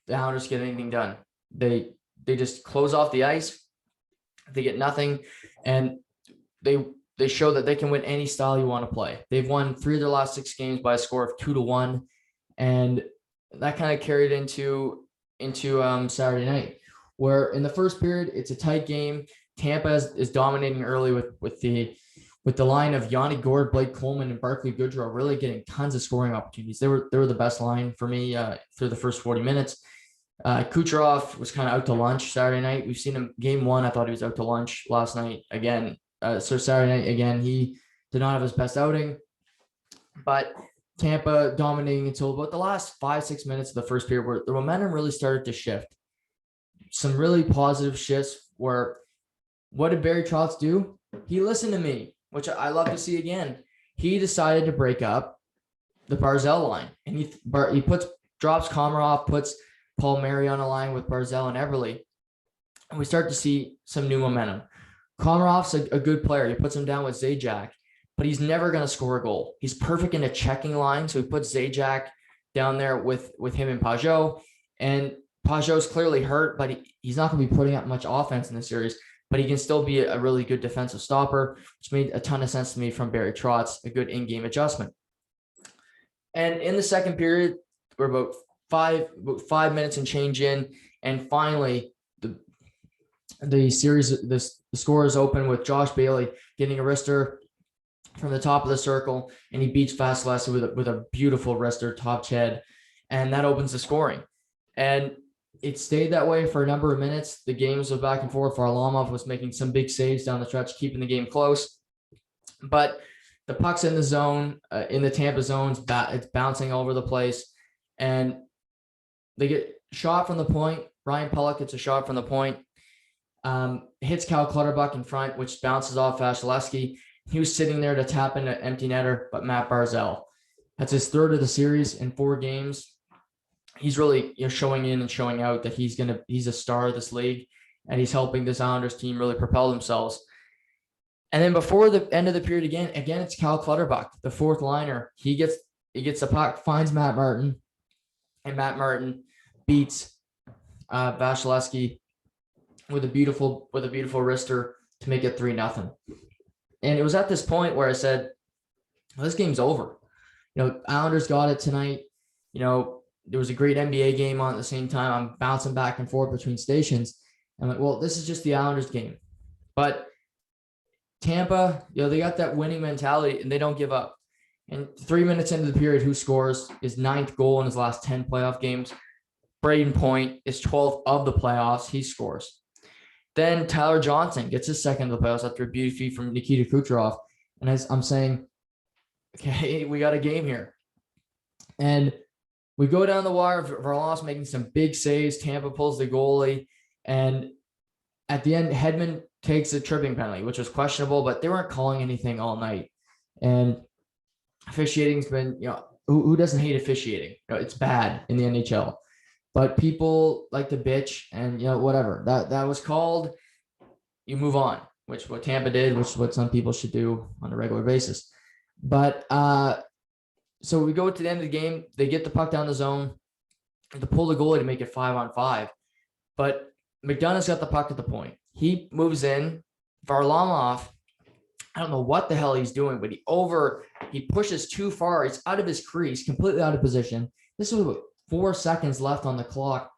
the Islanders to get anything done. They just close off the ice. They get nothing, and they show that they can win any style you want to play. They've won 3 of their last 6 games by a score of 2-1, and that kind of carried into Saturday night, where in the first period it's a tight game. Tampa is dominating early with the line of Yanni Gourde, Blake Coleman, and Barclay Goodrow really getting tons of scoring opportunities. They were the best line for me through the first 40 minutes. Kucherov was kind of out to lunch Saturday night. We've seen him game 1. I thought he was out to lunch last night again. So Saturday night again, he did not have his best outing, but Tampa dominating until about the last 5-6 minutes of the first period, where the momentum really started to shift. Some really positive shifts where, what did Barry Trotz do? He listened to me, which I love to see again. He decided to break up the Barzal line, and he drops Komarov, puts Paul Mary on a line with Barzal and Everly, and we start to see some new momentum. Komarov's a good player. He puts him down with Zajac, but he's never going to score a goal. He's perfect in a checking line, so he puts Zajac down there with him and Pajot, and Pajot's clearly hurt, but he's not going to be putting up much offense in this series, but he can still be a really good defensive stopper, which made a ton of sense to me from Barry Trotz, a good in-game adjustment. And in the second period, we're about five minutes and change in, and finally the series, the score is open with Josh Bailey getting a wrister from the top of the circle, and he beats Vasilevskiy with a beautiful wrister top head, and that opens the scoring. And it stayed that way for a number of minutes. The games were back and forth. Varlamov was making some big saves down the stretch, keeping the game close. But the puck's in the zone, in the Tampa zone. It's bouncing all over the place. And they get shot from the point. Ryan Pulock gets a shot from the point. Hits Cal Clutterbuck in front, which bounces off Vasilevskiy. He was sitting there to tap into empty netter, but Matt Barzal. That's his 3rd of the series in 4 games. He's really showing in and showing out that he's a star of this league, and he's helping this Islanders team really propel themselves. And then before the end of the period again, it's Cal Clutterbuck, the 4th liner. He gets the puck, finds Matt Martin, and Matt Martin beats Vasilevskiy with a beautiful wrister to make it 3-0. And it was at this point where I said, well, this game's over. Islanders got it tonight. There was a great NBA game on at the same time. I'm bouncing back and forth between stations. I'm like, well, this is just the Islanders game. But Tampa, they got that winning mentality, and they don't give up. And 3 minutes into the period, who scores his 9th goal in his last 10 playoff games? Braden Point is 12th of the playoffs. He scores. Then Tyler Johnson gets his 2nd of the playoffs after a beauty feed from Nikita Kucherov. And as I'm saying, okay, we got a game here. And we go down the wire. Varlamov's making some big saves. Tampa pulls the goalie. And at the end, Hedman takes a tripping penalty, which was questionable, but they weren't calling anything all night. And officiating's been, who doesn't hate officiating? It's bad in the NHL. But people like to bitch and, whatever. That was called. You move on, which what Tampa did, which is what some people should do on a regular basis. But so we go to the end of the game. They get the puck down the zone to pull the goalie to make it 5-on-5. But McDonough's got the puck at the point. He moves in. Varlamov, I don't know what the hell he's doing, but he pushes too far. He's out of his crease, completely out of position. This was 4 seconds left on the clock.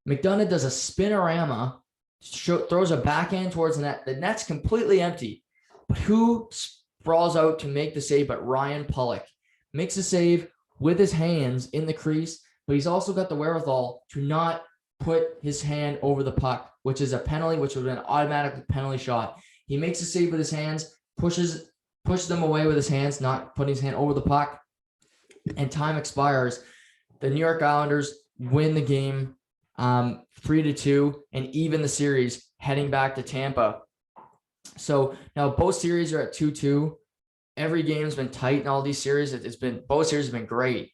McDonough does a spinorama, throws a backhand towards the net. The net's completely empty. But who sprawls out to make the save but Ryan Pulock? Makes a save with his hands in the crease, but he's also got the wherewithal to not put his hand over the puck, which is a penalty, which would have been an automatic penalty shot. He makes a save with his hands, pushes them away with his hands, not putting his hand over the puck, and time expires. The New York Islanders win the game 3-2, and even the series heading back to Tampa. So now both series are at 2-2. Every game's been tight in all these series. Both series have been great,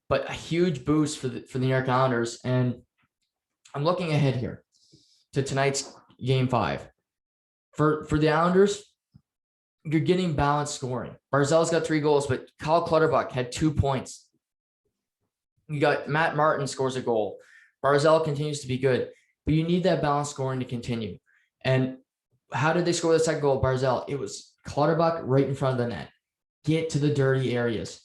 but a huge boost for the New York Islanders. And I'm looking ahead here to tonight's game 5. For the Islanders, you're getting balanced scoring. Barzal's got 3 goals, but Kyle Clutterbuck had 2 points. You got Matt Martin scores a goal. Barzal continues to be good, but you need that balanced scoring to continue. And how did they score the second goal? Barzal. It was Clutterbuck right in front of the net. Get to the dirty areas.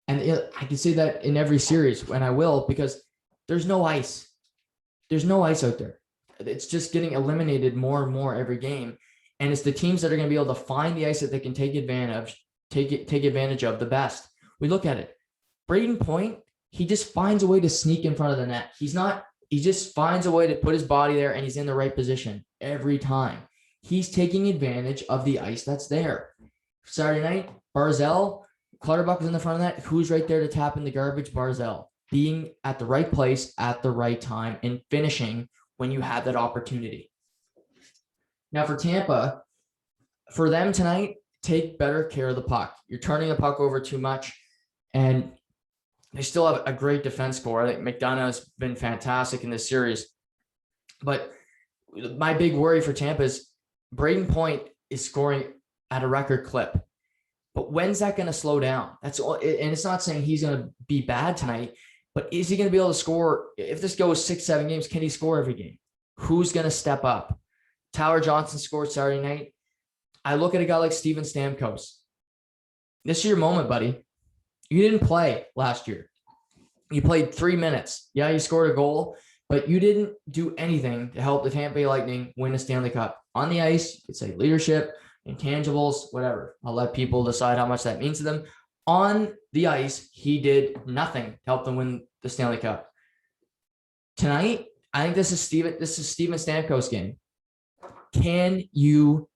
And I can say that in every series, and I will, because there's no ice. There's no ice out there. It's just getting eliminated more and more every game. And it's the teams that are going to be able to find the ice that they can take advantage of the best. We look at it. Braden Point, he just finds a way to sneak in front of the net. He just finds a way to put his body there, and he's in the right position every time. He's taking advantage of the ice that's there. Saturday night, Barzal, Clutterbuck was in the front of that. Who's right there to tap in the garbage? Barzal. Being at the right place at the right time and finishing when you have that opportunity. Now for Tampa, for them tonight, take better care of the puck. You're turning the puck over too much, and they still have a great defense core. I think McDonough has been fantastic in this series. But my big worry for Tampa is Braden Point is scoring at a record clip. But when's that going to slow down? That's all. And it's not saying he's going to be bad tonight, but is he going to be able to score? If this goes 6-7 games, can he score every game? Who's going to step up? Tyler Johnson scored Saturday night. I look at a guy like Steven Stamkos. This is your moment, buddy. You didn't play last year. You played 3 minutes. Yeah, you scored a goal, but you didn't do anything to help the Tampa Bay Lightning win a Stanley Cup. On the ice, you could say leadership, intangibles, whatever. I'll let people decide how much that means to them. On the ice, he did nothing to help them win the Stanley Cup. Tonight, I think this is Steven Stamkos' game. Can you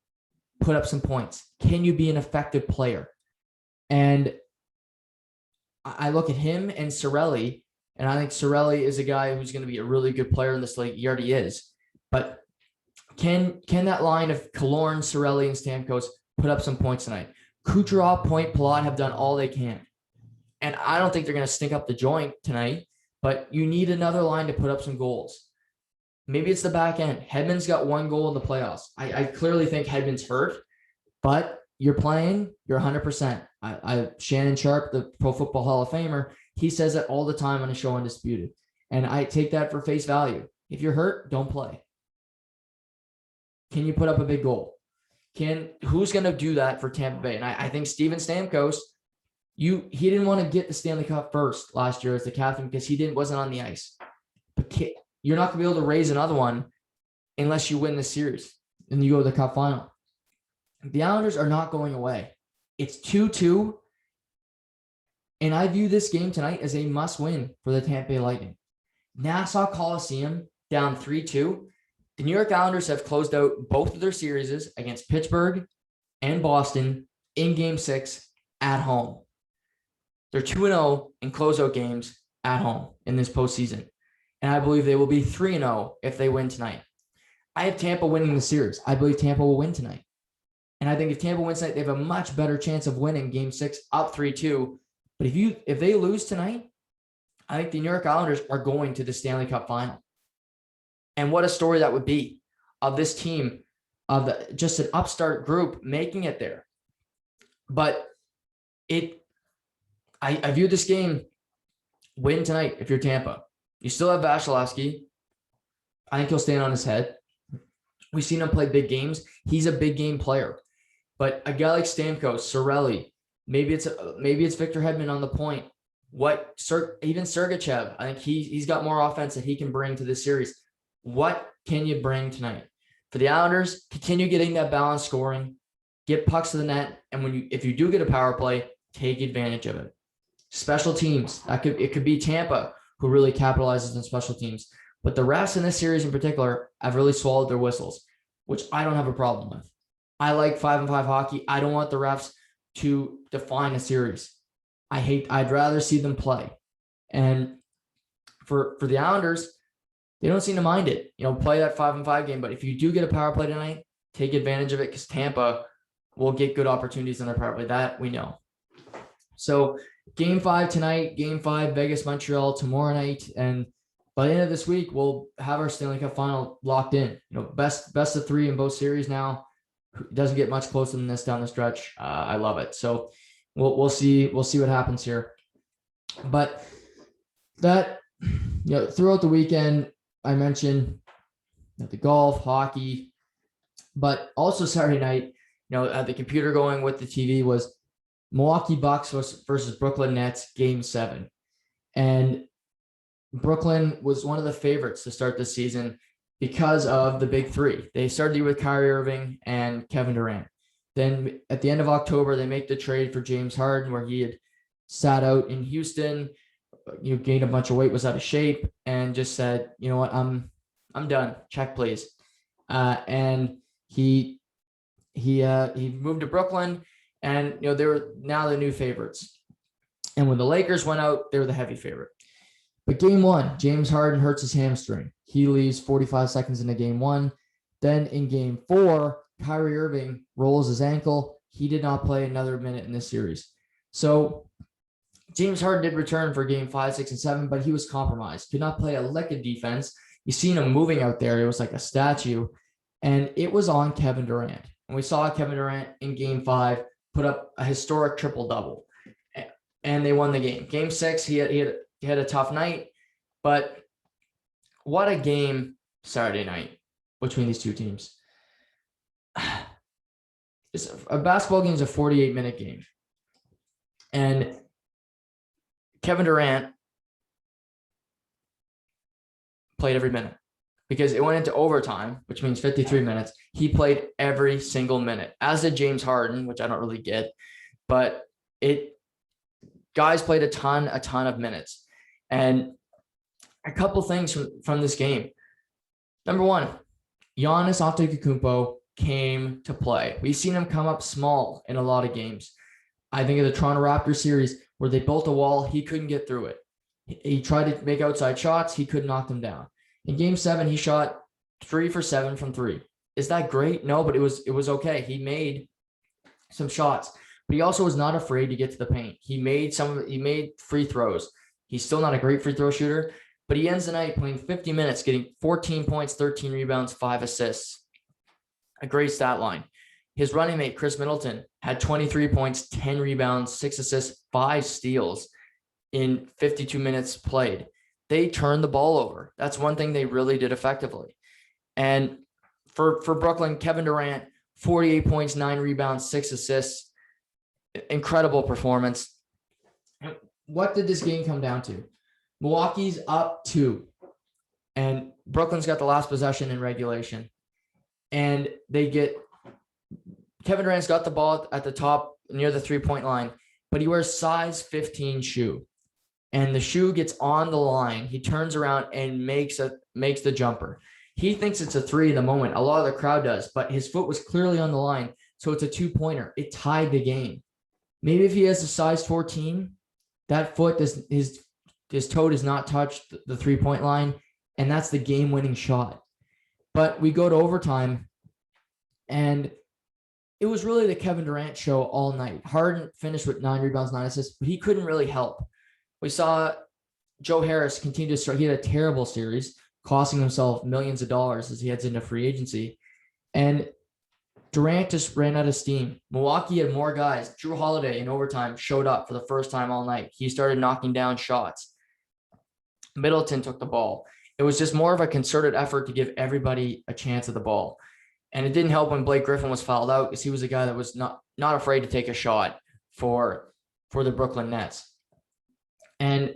put up some points? Can you be an effective player? And I look at him and Cirelli, and I think Cirelli is a guy who's going to be a really good player in this league. He already is. But can that line of Killorn, Cirelli, and Stamkos put up some points tonight? Kucherov, Point, Palat have done all they can. And I don't think they're going to stink up the joint tonight, but you need another line to put up some goals. Maybe it's the back end. Hedman's got 1 goal in the playoffs. I clearly think Hedman's hurt, but you're playing, you're 100%. Shannon Sharp, the Pro Football Hall of Famer, he says that all the time on his show Undisputed. And I take that for face value. If you're hurt, don't play. Can you put up a big goal? Who's going to do that for Tampa Bay? And I think Steven Stamkos, he didn't want to get the Stanley Cup first last year as the captain because he wasn't on the ice. But you're not going to be able to raise another one unless you win this series and you go to the Cup final. The Islanders are not going away. It's 2-2. And I view this game tonight as a must-win for the Tampa Bay Lightning. Nassau Coliseum down 3-2. The New York Islanders have closed out both of their series against Pittsburgh and Boston in Game 6 at home. They're 2-0 in closeout games at home in this postseason. And I believe they will be 3-0 if they win tonight. I have Tampa winning the series. I believe Tampa will win tonight. And I think if Tampa wins tonight, they have a much better chance of winning Game 6 up 3-2. But if they lose tonight, I think the New York Islanders are going to the Stanley Cup final. And what a story that would be of this team, of just an upstart group making it there. But I view this game, win tonight if you're Tampa. You still have Vasilevsky. I think he'll stand on his head. We've seen him play big games. He's a big game player. But a guy like Stamkos, Cirelli, maybe it's Victor Hedman on the point. Even Sergachev, I think he's got more offense that he can bring to this series. What can you bring tonight? For the Islanders, continue getting that balanced scoring, get pucks to the net, and if you do get a power play, take advantage of it. Special teams, it could be Tampa who really capitalizes on special teams. But the refs in this series in particular have really swallowed their whistles, which I don't have a problem with. I like 5-on-5 hockey. I don't want the refs to define a series. I'd rather see them play. And for the Islanders they don't seem to mind it. Play that 5-on-5 game. But if you do get a power play tonight, take advantage of it, because Tampa will get good opportunities on their power play. That we know. So game 5 tonight, game 5, Vegas, Montreal tomorrow night. And by the end of this week, we'll have our Stanley Cup final locked in. Best of 3 in both series now. It doesn't get much closer than this down the stretch. I love it. So we'll see what happens here. But that, throughout the weekend, I mentioned the golf, hockey, but also Saturday night, the computer going with the TV was Milwaukee Bucks versus Brooklyn Nets, game 7. And Brooklyn was one of the favorites to start the season because of the big 3. They started with Kyrie Irving and Kevin Durant. Then at the end of October, they make the trade for James Harden, where he had sat out in Houston, gained a bunch of weight, was out of shape, and just said, you know what, I'm done. Check, please. And he moved to Brooklyn, and they were now the new favorites. And when the Lakers went out, they were the heavy favorite. But game 1, James Harden hurts his hamstring. He leaves 45 seconds into game 1. Then in game 4, Kyrie Irving rolls his ankle. He did not play another minute in this series. So James Harden did return for game 5, 6, and 7, but he was compromised. Could not play a lick of defense. You seen him moving out there. It was like a statue. And it was on Kevin Durant. And we saw Kevin Durant in game 5 put up a historic triple-double. And they won the game. Game 6, he had a tough night. But what a game Saturday night between these two teams. A basketball game is a 48-minute game. And Kevin Durant played every minute because it went into overtime, which means 53 minutes. He played every single minute, as did James Harden, which I don't really get, but guys played a ton of minutes. And a couple things from this game. Number one, Giannis Antetokounmpo came to play. We've seen him come up small in a lot of games. I think of the Toronto Raptors series where they built a wall. He couldn't get through it. He tried to make outside shots. He couldn't knock them down. In game 7, he shot 3 for 7 from 3. Is that great? No, but it was okay. He made some shots, but he also was not afraid to get to the paint. He made free throws. He's still not a great free throw shooter, but he ends the night playing 50 minutes, getting 14 points, 13 rebounds, 5 assists. A great stat line. His running mate, Chris Middleton, had 23 points, 10 rebounds, 6 assists, 5 steals in 52 minutes played. They turned the ball over. That's one thing they really did effectively. And for Brooklyn, Kevin Durant, 48 points, 9 rebounds, 6 assists. Incredible performance. What did this game come down to? Milwaukee's up 2, and Brooklyn's got the last possession in regulation. And Kevin Durant's got the ball at the top near the 3-point line, but he wears size 15 shoe. And the shoe gets on the line. He turns around and makes the jumper. He thinks it's a 3 in the moment. A lot of the crowd does, but his foot was clearly on the line. So it's a 2-pointer. It tied the game. Maybe if he has a size 14, that foot his toe does not touch the 3-point line. And that's the game-winning shot. But we go to overtime, and it was really the Kevin Durant show all night. Harden finished with 9 rebounds, 9 assists, but he couldn't really help. We saw Joe Harris continue to struggle. He had a terrible series, costing himself millions of dollars as he heads into free agency. And Durant just ran out of steam. Milwaukee had more guys. Drew Holiday in overtime showed up for the first time all night. He started knocking down shots. Middleton took the ball. It was just more of a concerted effort to give everybody a chance at the ball. And it didn't help when Blake Griffin was fouled out, because he was a guy that was not afraid to take a shot for the Brooklyn Nets. And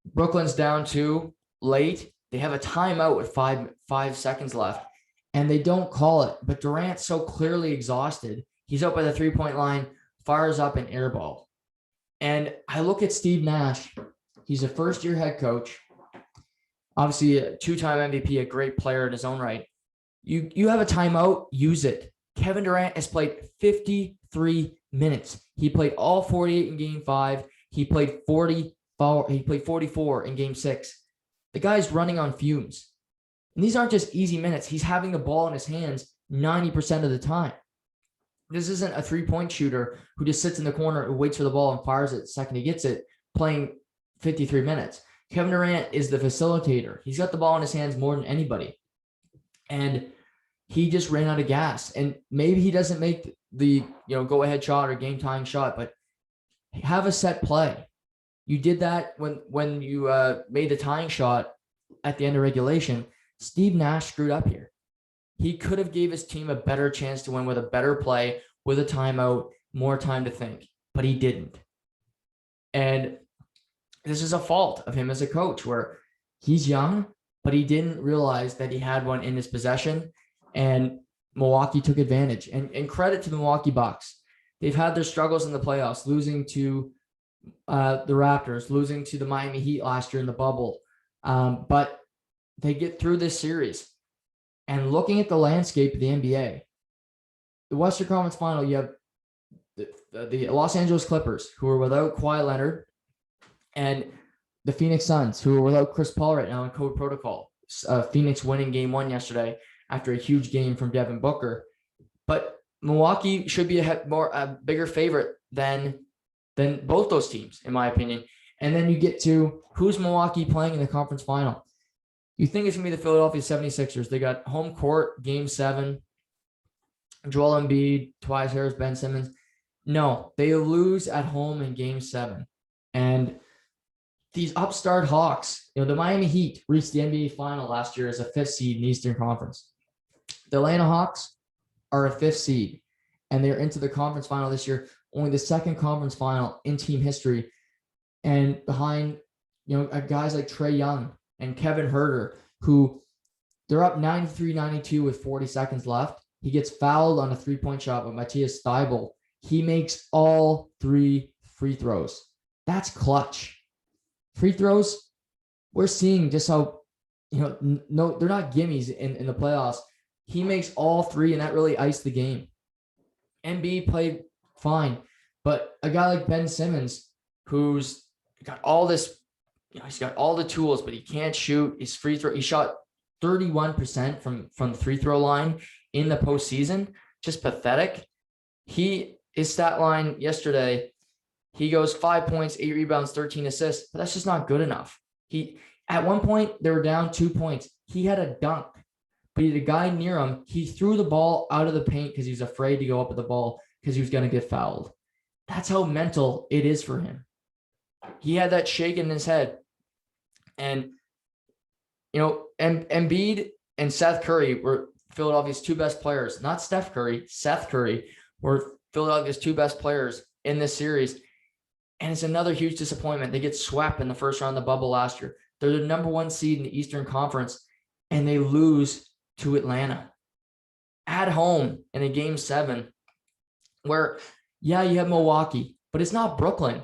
Brooklyn's down 2 late. They have a timeout with 5 seconds left, and they don't call it. But Durant's so clearly exhausted. He's up by the 3-point line, fires up an air ball. And I look at Steve Nash. He's a first-year head coach. Obviously, a 2-time MVP, a great player in his own right. You have a timeout, use it. Kevin Durant has played 53 minutes. He played all 48 in game 5. He played 44 in game 6. The guy's running on fumes. And these aren't just easy minutes. He's having the ball in his hands 90% of the time. This isn't a three-point shooter who just sits in the corner and waits for the ball and fires it the second he gets it, playing 53 minutes. Kevin Durant is the facilitator. He's got the ball in his hands more than anybody. And he just ran out of gas. And maybe he doesn't make the go-ahead shot or game-tying shot, but have a set play. You did that when you made the tying shot at the end of regulation. Steve Nash screwed up here. He could have gave his team a better chance to win with a better play, with a timeout, more time to think, but he didn't. And this is a fault of him as a coach, where he's young, but he didn't realize that he had one in his possession, and Milwaukee took advantage. And credit to the Milwaukee Bucks. They've had their struggles in the playoffs, losing to the Raptors, losing to the Miami Heat last year in the bubble. But they get through this series. And looking at the landscape of the NBA, the Western Conference Final, you have the Los Angeles Clippers, who are without Kawhi Leonard, and the Phoenix Suns, who are without Chris Paul right now in code protocol. Phoenix winning game 1 yesterday after a huge game from Devin Booker. But Milwaukee should be a bigger favorite than both those teams, in my opinion. And then you get to who's Milwaukee playing in the conference final. You think it's going to be the Philadelphia 76ers. They got home court, game 7. Joel Embiid, Tobias Harris, Ben Simmons. No, they lose at home in game 7. And these upstart Hawks, the Miami Heat reached the NBA final last year as a 5th seed in the Eastern Conference. The Atlanta Hawks are a 5th seed, and they're into the conference final this year, only the 2nd conference final in team history. And behind, guys like Trae Young and Kevin Huerter, who they're up 93-92 with 40 seconds left. He gets fouled on a 3-point shot by Matthias Thybulle. He makes all 3 free throws. That's clutch. Free throws, we're seeing just how, no, they're not gimmies in the playoffs. He makes all 3, and that really iced the game. Embiid played fine, but a guy like Ben Simmons, who's got all this, he's got all the tools, but he can't shoot. His free throw, he shot 31% from the free throw line in the postseason. Just pathetic. His stat line yesterday, he goes 5 points, 8 rebounds, 13 assists, but that's just not good enough. At one point, they were down 2 points. He had a dunk, but he had a guy near him. He threw the ball out of the paint because he was afraid to go up with the ball because he was going to get fouled. That's how mental it is for him. He had that shake in his head. And, Embiid and Seth Curry were Philadelphia's 2 best players. Not Steph Curry, Seth Curry were Philadelphia's 2 best players in this series. And it's another huge disappointment. They get swept in the first round of the bubble last year. They're the number 1 seed in the Eastern Conference, and they lose to Atlanta at home in a game 7 where, you have Milwaukee, but it's not Brooklyn.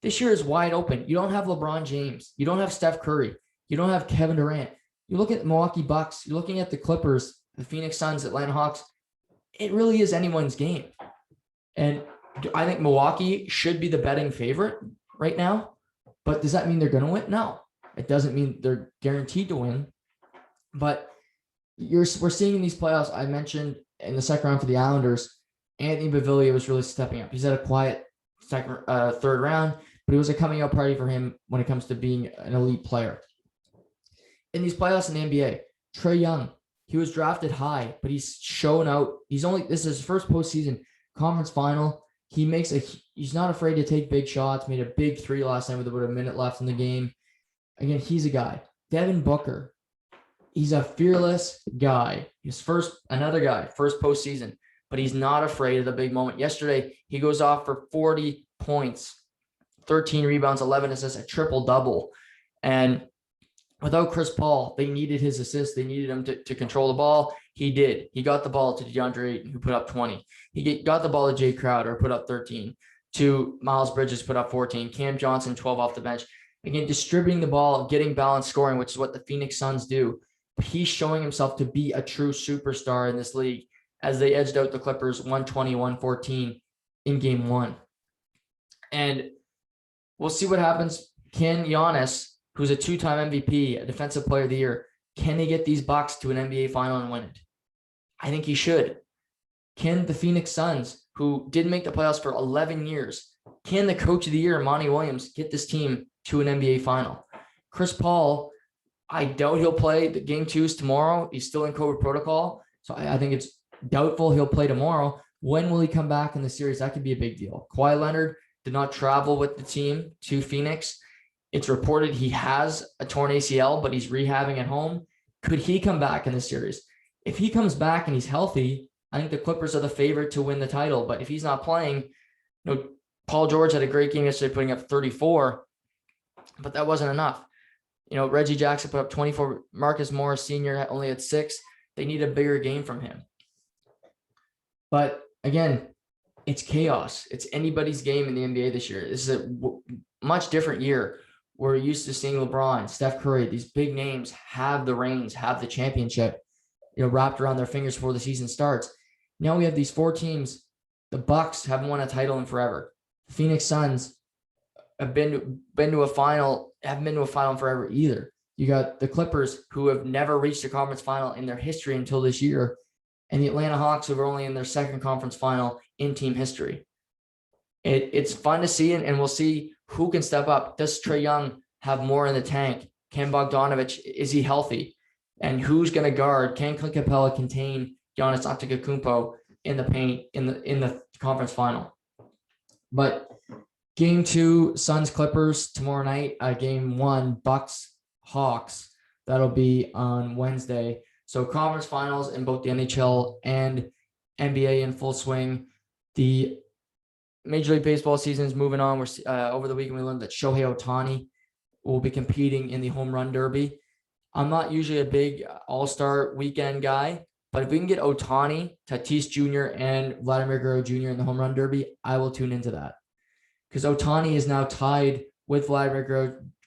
This year is wide open. You don't have LeBron James. You don't have Steph Curry. You don't have Kevin Durant. You look at the Milwaukee Bucks. You're looking at the Clippers, the Phoenix Suns, Atlanta Hawks. It really is anyone's game. And I think Milwaukee should be the betting favorite right now. But does that mean they're going to win? No. It doesn't mean they're guaranteed to win. But we're seeing in these playoffs, I mentioned in the second round for the Islanders, Anthony Baviglia was really stepping up. He's had a quiet third round, but it was a coming out party for him when it comes to being an elite player. In these playoffs in the NBA, Trae Young, he was drafted high, but he's shown out. This is his first postseason conference final. He's not afraid to take big shots, made a big 3 last night with about a minute left in the game. Again, he's a guy. Devin Booker, he's a fearless guy. Another guy, first postseason, but he's not afraid of the big moment. Yesterday, he goes off for 40 points, 13 rebounds, 11 assists, a triple-double. And without Chris Paul, they needed his assist. They needed him to control the ball. He did. He got the ball to DeAndre Ayton, who put up 20. He got the ball to Jay Crowder, put up 13. To Miles Bridges, put up 14. Cam Johnson, 12 off the bench. Again, distributing the ball, getting balanced scoring, which is what the Phoenix Suns do. He's showing himself to be a true superstar in this league as they edged out the Clippers 120-114 in game 1. And we'll see what happens. Can Giannis, who's a 2-time MVP, a defensive player of the year, Can they get these Bucks to an NBA final and win it? I think he should. Can the Phoenix Suns, who didn't make the playoffs for 11 years, can the coach of the year, Monty Williams, get this team to an NBA final? Chris Paul, I doubt he'll play. The game 2 is tomorrow. He's still in COVID protocol. So I think it's doubtful he'll play tomorrow. When will he come back in the series? That could be a big deal. Kawhi Leonard did not travel with the team to Phoenix. It's reported he has a torn ACL, but he's rehabbing at home. Could he come back in the series? If he comes back and he's healthy, I think the Clippers are the favorite to win the title. But if he's not playing, Paul George had a great game yesterday, putting up 34, but that wasn't enough. Reggie Jackson put up 24. Marcus Morris Sr. only had 6. They need a bigger game from him. But again, it's chaos. It's anybody's game in the NBA this year. This is a much different year. We're used to seeing LeBron, Steph Curry, these big names have the reins, have the championship, wrapped around their fingers before the season starts. Now we have these 4 teams. The Bucks haven't won a title in forever. The Phoenix Suns have been to a final, haven't been to a final in forever either. You got the Clippers, who have never reached a conference final in their history until this year, and the Atlanta Hawks, who are only in their second conference final in team history. It's fun to see, and we'll see who can step up. Does Trae Young have more in the tank? Can Bogdanovich, is he healthy? And who's going to guard? Can Clint Capella contain Giannis Antetokounmpo in the paint in the conference final? But game 2, Suns Clippers tomorrow night. Game 1, Bucks Hawks. That'll be on Wednesday. So conference finals in both the NHL and NBA in full swing. The Major League Baseball season is moving on. We're over the weekend we learned that Shohei Ohtani will be competing in the home run derby. I'm not usually a big all-star weekend guy, but if we can get Ohtani, Tatis Jr., and Vladimir Guerrero Jr. in the home run derby, I will tune into that. Because Ohtani is now tied with Vladimir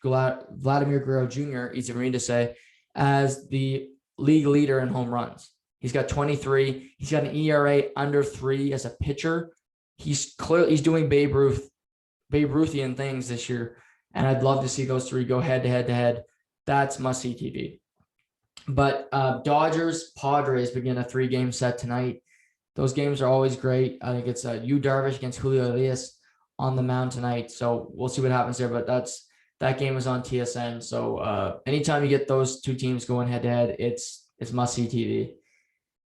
Guerrero Jr., easy for me to say, as the league leader in home runs. He's got 23. He's got an ERA under 3 as a pitcher. He's doing Babe Ruthian things this year, and I'd love to see those 3 go head to head. That's must-see TV. But Dodgers, Padres begin a 3-game set tonight. Those games are always great. I think it's Yu Darvish against Julio Urias on the mound tonight. So we'll see what happens there. But that game is on TSN. So anytime you get those 2 teams going head to head, it's must-see TV.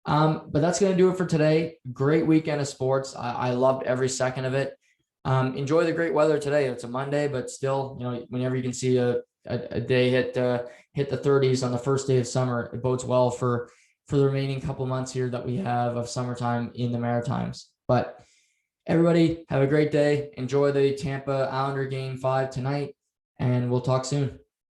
But that's going to do it for today. Great weekend of sports. I loved every second of it. Enjoy the great weather today. It's a Monday, but still, whenever you can see a day hit the 30s on the first day of summer, it bodes well for the remaining couple months here that we have of summertime in the Maritimes. But everybody have a great day. Enjoy the Tampa Islander Game 5 tonight, and we'll talk soon.